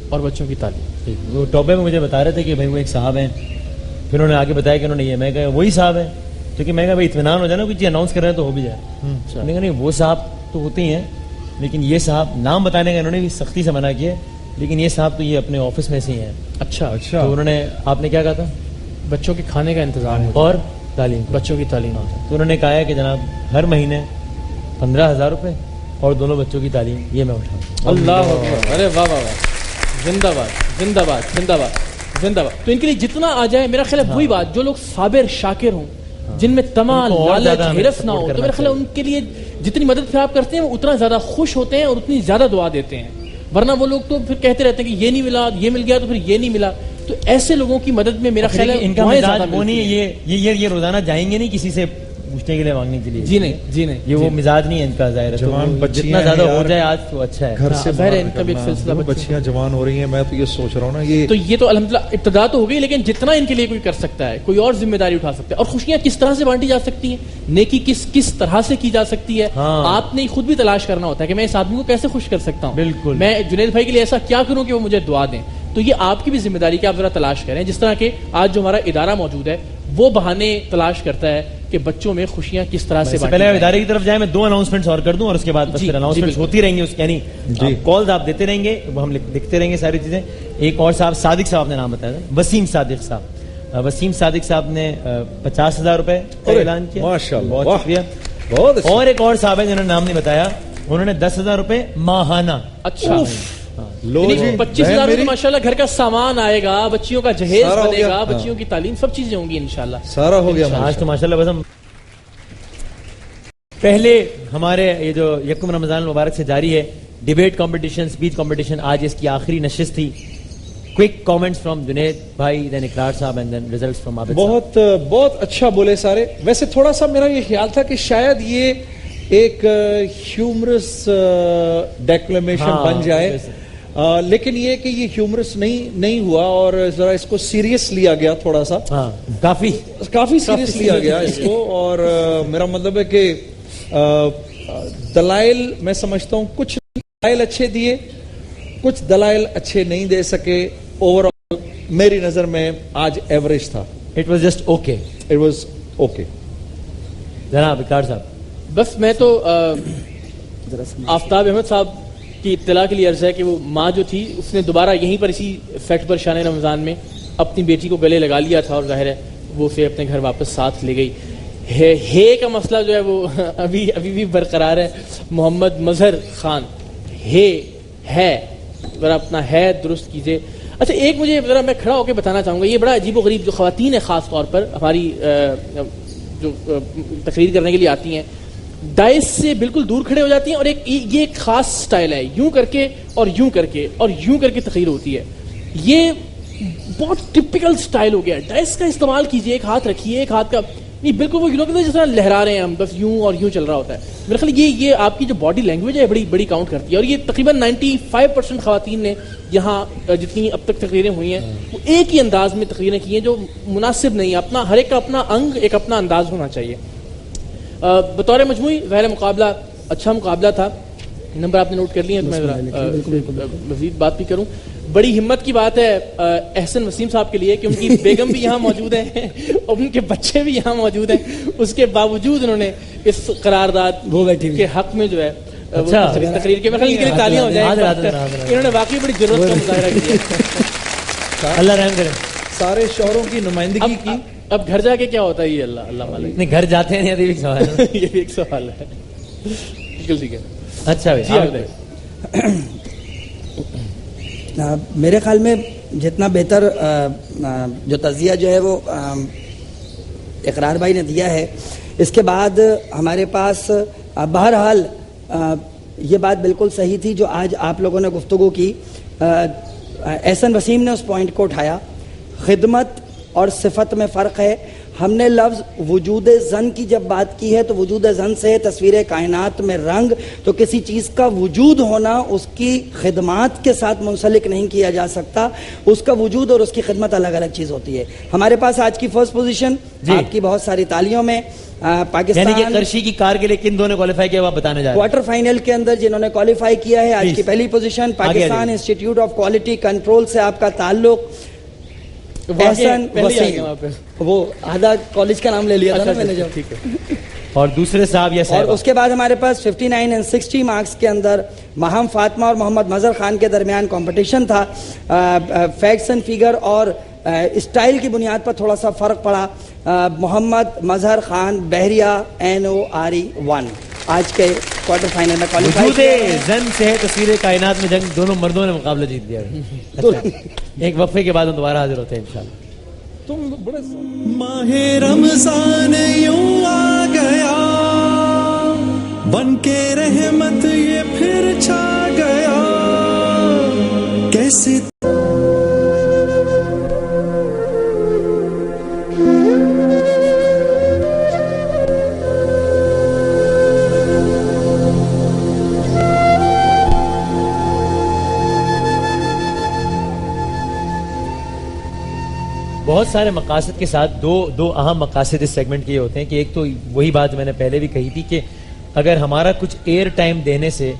اور بچوں کی تعلیم. وہ ٹاپے میں مجھے بتا رہے تھے کہ بھائی وہ ایک صاحب ہیں، پھر انہوں نے آگے بتایا کہ انہوں نے یہ، میں کہا وہی صاحب ہیں. کیونکہ میں کہا بھائی اطمینان ہو جائے نا، کوئی چیز اناؤنس کر رہے ہیں تو ہو بھی جائے. میں کہا نہیں، وہ صاحب تو ہوتے ہی ہیں لیکن یہ صاحب نام بتانے کا انہوں نے بھی سختی سے منع کیا، لیکن یہ صاحب تو یہ اپنے آفس میں سے ہی ہیں. اچھا. تو انہوں نے، آپ نے کیا کہا تھا؟ بچوں کے کھانے کا انتظام اور تعلیم، بچوں کی تعلیم. تو انہوں نے کہا ہے کہ جناب ہر مہینے 15,000 روپے اور دونوں بچوں کی تعلیم یہ میں اٹھاؤں. اللہ اکبر. ارے واہ واہ واہ، زندہ باد زندہ باد زندہ باد زندہ باد. تو ان کے لیے جتنا آ جائے، میرا خیال ہے وہی بات، جو لوگ صابر شاکر ہوں، جن میں تمام لالچ ہرس نہ ہو، تو میرا خیال ہے ان کے لیے جتنی مدد پھر آپ کرتے ہیں وہ اتنا زیادہ خوش ہوتے ہیں اور اتنی زیادہ دعا دیتے ہیں. ورنہ وہ لوگ تو پھر کہتے رہتے ہیں کہ یہ نہیں ملا، یہ مل گیا تو پھر یہ نہیں ملا. تو ایسے لوگوں کی مدد میں میرا خیال ہے ان کا مزاج وہ نہیں ہے، یہ روزانہ جائیں گے نہیں کسی سے پوچھنے کے لیے، مانگنے کے لیے. جی نہیں، جی نہیں، یہ وہ مزاج نہیں ہے ان کا. ظاہر ہے جتنا زیادہ ہو جائے آج تو اچھا ہے. گھر سے ان کا بھی ایک سلسلہ بچیاں جوان ہو رہی ہیں. میں تو یہ سوچ رہا ہوں نا، یہ تو الحمدللہ ابتدا تو ہو گئی، لیکن جتنا ان کے لیے کوئی کر سکتا ہے، کوئی اور ذمہ داری اٹھا سکتا ہے. اور خوشیاں کس طرح سے بانٹی جا سکتی ہیں، نیکی کس طرح سے کی جا سکتی ہے، آپ نے خود بھی تلاش کرنا ہوتا ہے کہ میں اس آدمی کو کیسے خوش کر سکتا ہوں. بالکل. میں جنید بھائی کے لیے ایسا کیا کروں کہ وہ مجھے دعا دیں. تو یہ آپ کی بھی ذمہ داری کہ آپ ذرا تلاش کریں. جس طرح کہ آج جو ہمارا ادارہ موجود ہے وہ بہانے تلاش کرتا ہے کہ بچوں میں خوشیاں کس طرح سے. پہلے ادارے کی طرف جائیں، میں 2 اناؤنسمنٹس اور کر دوں اور اس کے بعد پھر اناؤنسمنٹس ہوتی رہیں گی. اس یعنی کالز آپ دیتے رہیں گے، ہم لکھتے رہیں گے ساری چیزیں. ایک اور صاحب صادق صاحب نے نام بتایا تھا، وسیم صادق صاحب. وسیم صادق صاحب نے 50,000 روپے کا اعلان کیا. ماشاءاللہ، بہت شکریہ. اور ایک اور صاحب ہے جنہوں نے نام نہیں بتایا، انہوں نے 10,000 روپے ماہانہ. اچھا. 25,000 روپے ماشاءاللہ گھر کا سامان آئے گا، بچیوں کا جہیز بنے گا، بچیوں کی تعلیم، سب چیزیں ہوں گی انشاءاللہ. سارا ہو گیا آج تو ماشاءاللہ. بس ہم پہلے ہمارے یہ جو یکم رمضان المبارک سے جاری ہے ڈیبیٹ کمپٹیشن، اسپیچ کمپٹیشن، آج اس کی آخری نشست تھی. کوئک کامنٹس فرام جنید بھائی، دین اقرار صاحب، اینڈ دین ریزلٹس فرام عابد. بہت اچھا بولے سارے. ویسے تھوڑا سا میرا یہ خیال تھا کہ شاید یہ ایک ہیومرس ڈیکلیمیشن بن جائے، لیکن یہ کہ یہ ہیومرس نہیں ہوا اور ذرا اس کو سیریس لیا گیا تھوڑا سا. کافی سیریس لیا گیا اس کو. اور میرا مطلب ہے کہ دلائل میں سمجھتا ہوں کچھ دلائل اچھے دیے، کچھ دلائل اچھے نہیں دے سکے. اوور آل میری نظر میں آج ایوریج تھا. It was just okay. It was okay. جناب اکار صاحب. بس میں تو آفتاب احمد صاحب کی اطلاع کے لیے عرض ہے کہ وہ ماں جو تھی اس نے دوبارہ یہیں پر اسی فیکٹ پر شان رمضان میں اپنی بیٹی کو گلے لگا لیا تھا اور ظاہر ہے وہ اسے اپنے گھر واپس ساتھ لے گئی. ہے کا مسئلہ جو ہے وہ ابھی بھی برقرار ہے. محمد مظہر خان ہے ذرا اپنا ہے درست کیجیے. اچھا ایک مجھے ذرا میں کھڑا ہو کے بتانا چاہوں گا, یہ بڑا عجیب و غریب جو خواتین ہیں خاص طور پر ہماری جو تقریر کرنے کے لیے آتی ہیں ڈائس سے بالکل دور کھڑے ہو جاتی ہیں اور یہ ایک خاص سٹائل ہے, یوں کر کے اور یوں کر کے اور یوں کر کے تقریر ہوتی ہے. یہ بہت ٹپیکل سٹائل ہو گیا. ڈائس کا استعمال کیجیے, ایک ہاتھ رکھیے, ایک ہاتھ کا نہیں, بالکل وہ جس طرح لہرا رہے ہیں ہم, بس یوں اور یوں چل رہا ہوتا ہے. میرے خیال یہ آپ کی جو باڈی لینگویج ہے بڑی کاؤنٹ کرتی ہے. اور یہ تقریباً 95% خواتین نے یہاں جتنی اب تک تقریریں ہوئی ہیں وہ ایک ہی انداز میں تقریریں کی ہیں جو مناسب نہیں. اپنا ہر ایک کا اپنا انگ, ایک اپنا انداز ہونا چاہیے. بطور مجموعی ظاہر مقابلہ اچھا مقابلہ تھا. نمبر آپ نے نوٹ کر لیے, میں مزید بات بھی کروں. بڑی ہمت کی بات ہے احسن وسیم صاحب کے لیے کہ ان کی بیگم بھی یہاں موجود ہیں اور ان کے بچے بھی یہاں موجود ہیں. اس کے باوجود انہوں نے اس قرارداد کے حق میں جو ہے تقریر کے لیے تالیاں ہو جائیں. انہوں نے واقعی بڑی ضرورت کا مظاہرہ کیا. اللہ رحم کرے. سارے شوہروں کی نمائندگی کی. اب گھر جا کے کیا ہوتا ہے یہ اللہ مالک. نہیں, گھر جاتے ہیں یہ بھی ایک سوال ہے. یہ بھی ایک سوال ہے. بالکل ٹھیک ہے. اچھا میرے خیال میں جتنا بہتر جو تجزیہ جو ہے وہ اقرار بھائی نے دیا ہے, اس کے بعد ہمارے پاس بہرحال یہ بات بالکل صحیح تھی جو آج آپ لوگوں نے گفتگو کی. احسن وسیم نے اس پوائنٹ کو اٹھایا, خدمت اور صفت میں فرق ہے. ہم نے لفظ وجود زن کی جب بات کی ہے تو وجود زن سے تصویر کائنات میں رنگ, تو کسی چیز کا وجود ہونا اس کی خدمات کے ساتھ منسلک نہیں کیا جا سکتا. اس کا وجود اور اس کی خدمت الگ الگ چیز ہوتی ہے. ہمارے پاس آج کی فرسٹ پوزیشن آپ کی بہت ساری تالیوں میں پاکستان, یعنی کہ کرشی کی کار کے لیے کن دو نے کوالیفائی کیا وہ بتانے جا رہے ہیں. کوارٹر فائنل کے اندر جنہوں نے کوالیفائی کیا ہے آج کی پہلی position Pakistan institute of quality control سے آپ کا تعلق. احسن وسیم, وہ آدھا کالج کا نام لے لیا تھا نا میں نے جب. ٹھیک ہے. اور دوسرے صاحب یا اور اس کے بعد ہمارے پاس 59 and 60 مارکس کے اندر ماہم فاطمہ اور محمد مظہر خان کے درمیان کمپٹیشن تھا. فیکٹس اینڈ فیگر اور اسٹائل کی بنیاد پر تھوڑا سا فرق پڑا. محمد مظہر خان بحریہ NORE1 آج کے کوارٹر فائنل میں کوالیفائی کیا. زن سے تصویر کائنات میں جنگ دونوں مردوں نے مقابلہ جیت لیا. ایک وقفے کے بعد ہم دوبارہ حاضر ہوتے ہیں انشاءاللہ. تم بڑے ماہ رمضان یوں آ گیا بن کے رحمت یہ پھر چھا گیا کیسے. بہت سارے مقاصد کے ساتھ دو اہم مقاصد اس سیگمنٹ کے یہ ہوتے ہیں کہ ایک تو وہی بات میں نے پہلے بھی کہی تھی کہ اگر ہمارا کچھ ایئر ٹائم دینے سے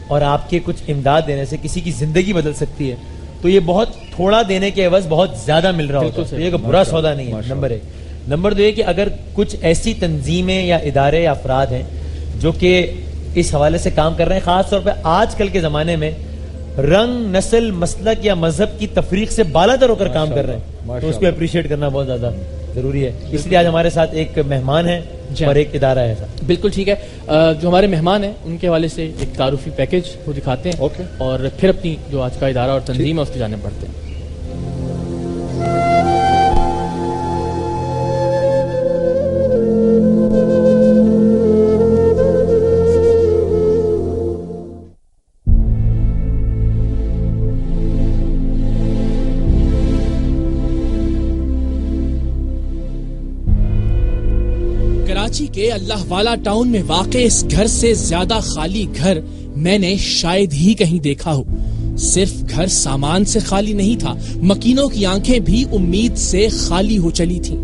اور آپ کے کچھ امداد دینے سے کسی کی زندگی بدل سکتی ہے تو یہ بہت تھوڑا دینے کے عوض بہت زیادہ مل رہا ہوتا ہے. یہ کوئی برا سودا نہیں ہے. نمبر ایک. نمبر دو یہ کہ اگر کچھ ایسی تنظیمیں یا ادارے یا افراد ہیں جو کہ اس حوالے سے کام کر رہے ہیں, خاص طور پہ آج کل کے زمانے میں رنگ, نسل, مسلک یا مذہب کی تفریق سے بالاتر ہو کر کام کر رہے ہیں, تو اس کو اپریشیٹ کرنا بہت زیادہ ضروری ہے. اس لیے آج ہمارے ساتھ ایک مہمان ہے اور ایک ادارہ ہے. بالکل ٹھیک ہے. جو ہمارے مہمان ہیں ان کے حوالے سے ایک تعارفی پیکج وہ دکھاتے ہیں اور پھر اپنی جو آج کا ادارہ اور تنظیم ہے اس کی جانب بڑھتے ہیں. کراچی کے اللہ والا ٹاؤن میں واقع اس گھر سے زیادہ خالی گھر میں نے شاید ہی کہیں دیکھا ہو. صرف گھر سامان سے خالی نہیں تھا, مکینوں کی آنکھیں بھی امید سے خالی ہو چلی تھیں.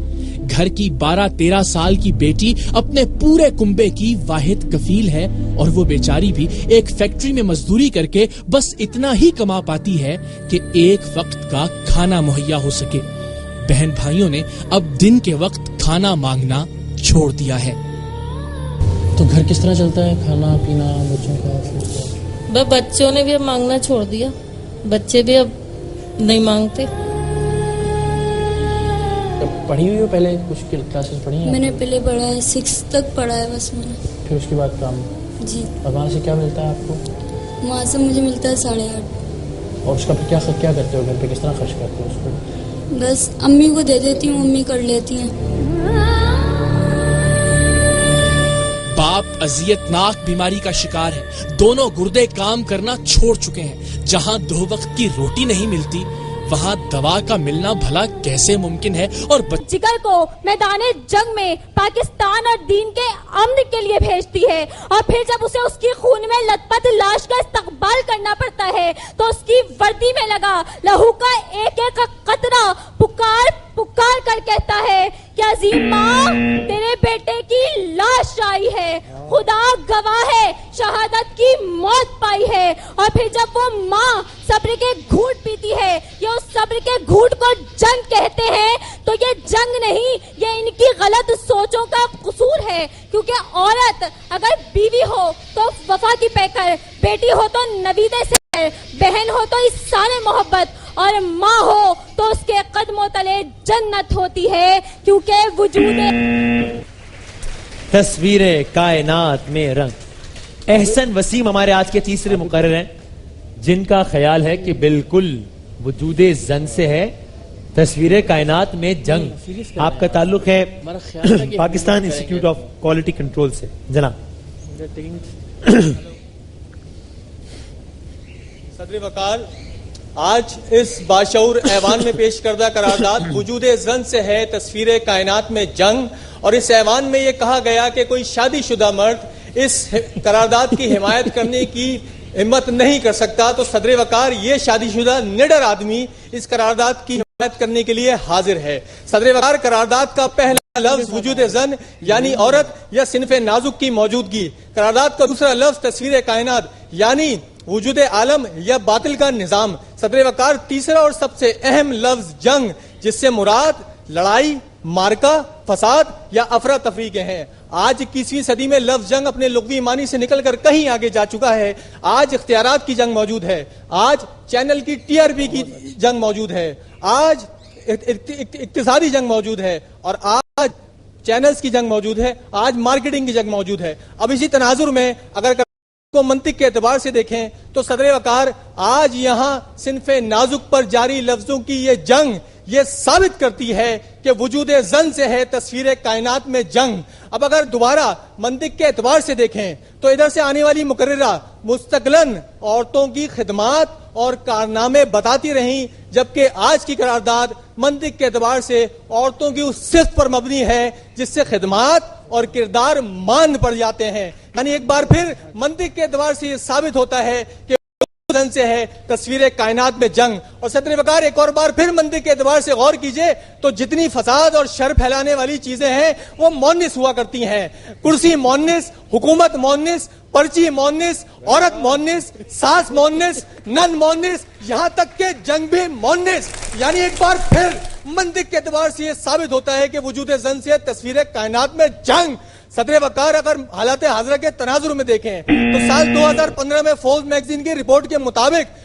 گھر کی 12-13 سال کی بیٹی اپنے پورے کنبے کی واحد کفیل ہے اور وہ بیچاری بھی ایک فیکٹری میں مزدوری کر کے بس اتنا ہی کما پاتی ہے کہ ایک وقت کا کھانا مہیا ہو سکے۔ بہن بھائیوں نے اب دن کے وقت کھانا مانگنا چھوڑ دیا ہے۔ تو گھر کس طرح چلتا ہے؟ کھانا پینا بچوں کا؟ بچوں نے بھی اب مانگنا چھوڑ دیا، بچے بھی اب نہیں مانگتے۔ پڑھی ہوئی ہو پہلے؟ کچھ کلاسز پڑھی ہیں؟ میں نے پہلے پڑھا ہے 6 تک پڑھا ہے بس میں نے۔ پھر اس کے بعد کام؟ جی۔ اور وہاں سے کیا ملتا ہے آپ کو؟ وہاں سے مجھے ملتا ہے 8.5۔ اور اس کا پھر کیا کرتے ہو گھر پہ؟ کس طرح خرچ کرتے ہو اس کو؟ بس امی کو دے دیتی ہوں، امی کر لیتی ہیں۔ باپ اذیتناک بیماری کا شکار ہے، دونوں گردے کام کرنا چھوڑ چکے ہیں۔ جہاں 2 وقت کی روٹی نہیں ملتی وہاں دوا کا ملنا بھلا کیسے ممکن ہے؟ اور جگر کو میدان جنگ میں پاکستان اور دین کے امن کے لیے بھیجتی ہے، اور پھر جب اسے اس کی خون میں لت پت لاش کا استقبال کرنا پڑتا ہے تو اس کی وردی میں لگا لہو کا ایک ایک قطرہ پکار پکار کر کہتا ہے کہ عظیم ماں تیرے بیٹے کی لاش آئی ہے، خدا گواہ ہے شہادت کی موت پائی ہے۔ اور پھر جب وہ ماں صبر کے گھونٹ پیتی ہے، یہ اس صبر کے گھونٹ کو جنگ کہتے ہیں، تو یہ جنگ نہیں، یہ ان کی غلط سوچوں کا قصور ہے۔ کیونکہ عورت اگر بیوی ہو تو وفا کی پیکر، بیٹی ہو تو نویدے سے، بہن ہو تو احسان محبت، اور ماں ہو تو اس کے قدموں تلے جنت ہوتی ہے، کیونکہ وجود تصویر کائنات میں رنگ۔ احسن وسیم ہمارے آج کے تیسرے مقرر ہیں، جن کا خیال ہے کہ بالکل وجود زن سے ہے تصویر کائنات میں جنگ۔ آپ کا تعلق ہے Pakistan institute of quality control سے، جناب۔ صدر وقار، آج اس باشعور ایوان میں پیش کردہ قرارداد وجود زن سے ہے تصویر کائنات میں جنگ، اور اس ایوان میں یہ کہا گیا کہ کوئی شادی شدہ مرد اس قرارداد کی حمایت کرنے کی ہمت نہیں کر سکتا، تو صدر وقار یہ شادی شدہ نڈر آدمی اس قرارداد کی حمایت کرنے کے لیے حاضر ہے۔ صدر وقار، قرارداد کا پہلا لفظ وجود زن یعنی عورت یا صنف نازک کی موجودگی، قرارداد کا دوسرا لفظ تصویر کائنات یعنی وجود عالم یا باطل کا نظام، صدر وقار تیسرا اور سب سے اہم لفظ جنگ، جس سے مراد لڑائی، مارکا، فساد یا افراتفری کے ہیں۔ آج 21ویں صدی میں لفظ جنگ اپنے لغوی معنی سے نکل کر کہیں آگے جا چکا ہے۔ آج اختیارات کی جنگ موجود ہے، آج چینل کی TRP کی جنگ موجود ہے، آج اقتصادی جنگ موجود ہے، اور آج چینلز کی جنگ موجود ہے، آج مارکیٹنگ کی جنگ موجود ہے۔ اب اسی تناظر میں اگر کو منطق کے اعتبار سے دیکھیں تو صدر وقار، آج یہاں صنف نازک پر جاری لفظوں کی یہ جنگ یہ ثابت کرتی ہے کہ وجود زن سے ہے تصویر کائنات میں جنگ۔ اب اگر دوبارہ منطق کے اعتبار سے دیکھیں تو ادھر سے آنے والی مقررہ مستقلاً عورتوں کی خدمات اور کارنامے بتاتی رہیں، جبکہ آج کی قرارداد منطق کے اعتبار سے عورتوں کی اس صفت پر مبنی ہے جس سے خدمات اور کردار ماند پڑ جاتے ہیں۔ یعنی ایک بار پھر منطق کے اعتبار سے یہ ثابت ہوتا ہے کہ زن سے ہے تصویر کائنات میں جنگ۔ اور صدر وقار، ایک اور بار پھر منطق کے اعتبار سے غور کیجئے تو جتنی فساد اور شر پھیلانے والی چیزیں ہیں وہ مونس ہوا کرتی ہیں۔ کرسی مونس، حکومت مونس، پرچی مونس، عورت مونس، ساس مونس، نن مونس، یہاں تک کہ جنگ بھی مونس۔ یعنی ایک بار پھر منطق کے اعتبار سے یہ ثابت ہوتا ہے کہ وجود زن سے تصویر کائنات میں جنگ۔ صدر وقار، اگر حالات حاضرہ کے تناظر میں دیکھیں تو سال 2015 میں فوربس میگزین کی رپورٹ کے مطابق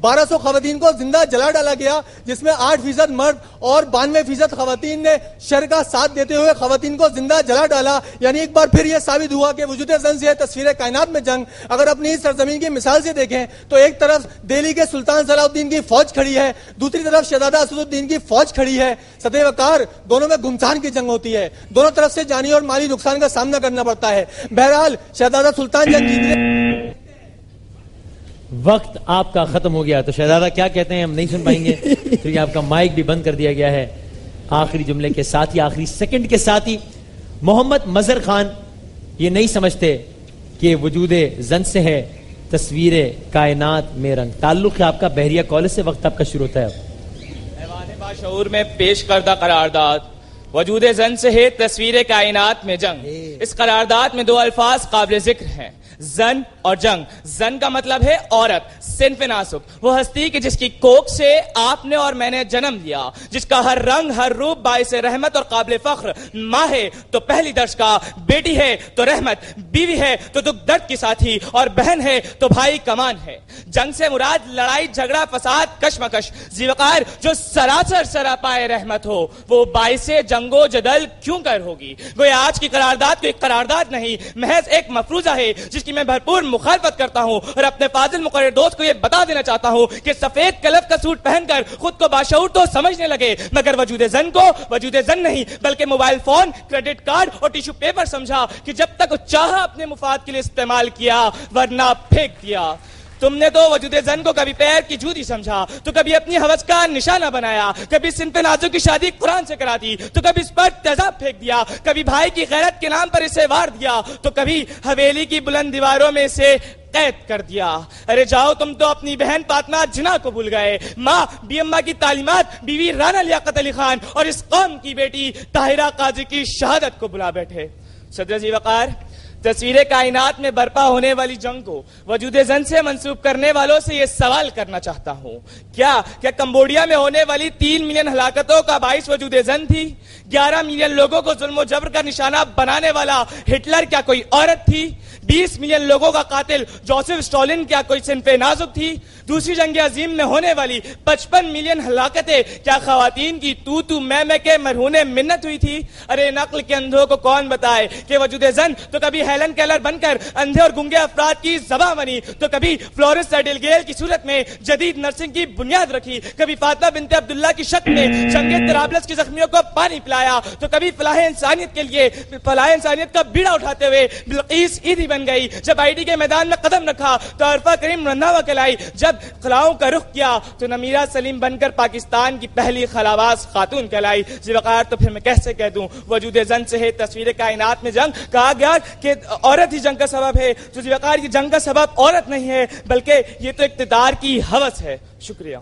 1200 خواتین کو زندہ جلا ڈالا گیا، جس میں 8% مرد اور 92% خواتین نے شر کا ساتھ دیتے ہوئے خواتین کو زندہ جلا ڈالا۔ یعنی ایک بار پھر یہ ثابت ہوا کہ وجود زن سے تصویر کائنات میں جنگ۔ اگر اپنی اس سرزمین کی مثال سے دیکھیں تو ایک طرف دہلی کے سلطان صلاح الدین کی فوج کھڑی ہے، دوسری طرف شہزادہ اسد الدین کی فوج کھڑی ہے۔ صدر وقار، دونوں میں گھمسان کی جنگ ہوتی ہے، دونوں طرف سے جانی اور مالی نقصان کا سامنا کرنا پڑتا ہے۔ بہرحال شہزادہ سلطان جنگ جیتنے وقت آپ کا ختم ہو گیا، تو شہزادہ کیا کہتے ہیں ہم نہیں سن پائیں گے کیونکہ آپ کا مائک بھی بند کر دیا گیا ہے۔ آخری جملے کے ساتھ ہی، آخری سیکنڈ کے ساتھ ہی، محمد مظہر خان یہ نہیں سمجھتے کہ وجود زن سے ہے تصویر کائنات میں رنگ۔ تعلق ہے آپ کا بحریہ کالج سے، وقت آپ کا شروع ہوتا ہے اب۔ ایوان باشعور میں پیش کردہ قرارداد وجود زن سے ہے تصویر کائنات میں جنگ. اس قرارداد میں دو الفاظ قابل ذکر ہیں, زن اور جنگ. زن کا مطلب ہے عورت, صنف ناسک, وہ ہستی کہ جس کی کوکھ سے آپ نے اور میں نے جنم لیا, جس کا ہر رنگ ہر روپ باعث رحمت اور قابل فخر. ماں ہے تو پہلی درس کا, بیٹی ہے تو رحمت, بیوی ہے تو دکھ درد کی ساتھی, اور بہن ہے تو بھائی کمان ہے. جنگ سے مراد لڑائی جھگڑا فساد کشمکش. ذیوقار جو سراسر سراپائے رحمت ہو وہ باعث جنگ و جدل کیوں کر ہوگی. گویا آج کی قرارداد کوئی قرارداد نہیں, محض ایک مفروضہ ہے جس کی میں بھرپور مخالفت کرتا ہوں, اور اپنے فاضل مقرر دوست کو یہ بتا دینا چاہتا ہوں کہ سفید کلف کا سوٹ پہن کر خود کو باشعور تو سمجھنے لگے, مگر وجود زن کو وجود زن نہیں بلکہ موبائل فون, کریڈٹ کارڈ اور ٹیشو پیپر سمجھا کہ جب تک چاہا اپنے مفاد کے لیے استعمال کیا ورنہ پھینک دیا. تم نے تو وجود زن کو کبھی پیر کی جوتی سمجھا تو کبھی اپنی ہوس کا نشانہ بنایا, کبھی صنف نازک کی شادی قرآن سے کرا دی تو کبھی اس پر تیزاب پھینک دیا, کبھی بھائی کی غیرت کے نام پر اسے وار دیا تو کبھی حویلی کی بلند دیواروں میں اسے قید کر دیا. ارے جاؤ تم تو اپنی بہن فاطمہ جناح کو بھول گئے, ماں بی اماں کی تعلیمات, بیوی رانا لیاقت علی خان اور اس قوم کی بیٹی طاہرہ قاضی کی شہادت کو بلا بیٹھے. صدر ذیوقار, تصویر کائنات میں برپا ہونے والی جنگ کو وجود زن سے منسوب کرنے والوں سے یہ سوال کرنا چاہتا ہوں, کیا کمبوڈیا میں ہونے والی 3 ملین ہلاکتوں کا باعث وجود زن تھی؟ 11 ملین لوگوں کو ظلم و جبر کا نشانہ بنانے والا ہٹلر کیا کوئی عورت تھی؟ 20 ملین لوگوں کا قاتل جوزف اسٹالن کیا کوئی صنف نازک تھی؟ دوسری جنگ عظیم میں ہونے والی 55 ملین ہلاکتیں کیا خواتین کی تو میں کے مرہون منت ہوئی تھی؟ ارے نقل کے اندھوں کو کون بتائے کہ وجود زن تو کبھی ہیلن کیلر بن کر اندھے اور گنگے افراد کی زباں بنی, تو کبھی فلورنس نائٹنگیل کی صورت میں جدید نرسنگ کی بنیاد رکھی, کبھی فاطمہ بنت عبداللہ کی شکل میں جنگ طرابلس کی زخمیوں کو پانی پلایا, تو کبھی فلاح انسانیت کے لیے فلاح انسانیت کا بیڑا اٹھاتے ہوئے بلقیس عیدی بن گئی. جب آئی ڈی کے میدان میں قدم رکھا تو عرفہ کریم رنداوا کہلائی, جب خلاؤں کا رخ کیا تو نمیرہ سلیم بن کر پاکستان کی پہلی خلاواز خاتون کہلائی. ذیوقار, تو پھر میں کیسے کہہ دوں وجود زن سے ہے تصویر کائنات میں جنگ. کہا گیا کہ عورت ہی جنگ کا سبب ہے, تو ذیوقار یہ جنگ کا سبب عورت نہیں ہے بلکہ یہ تو اقتدار کی ہوس ہے. شکریہ.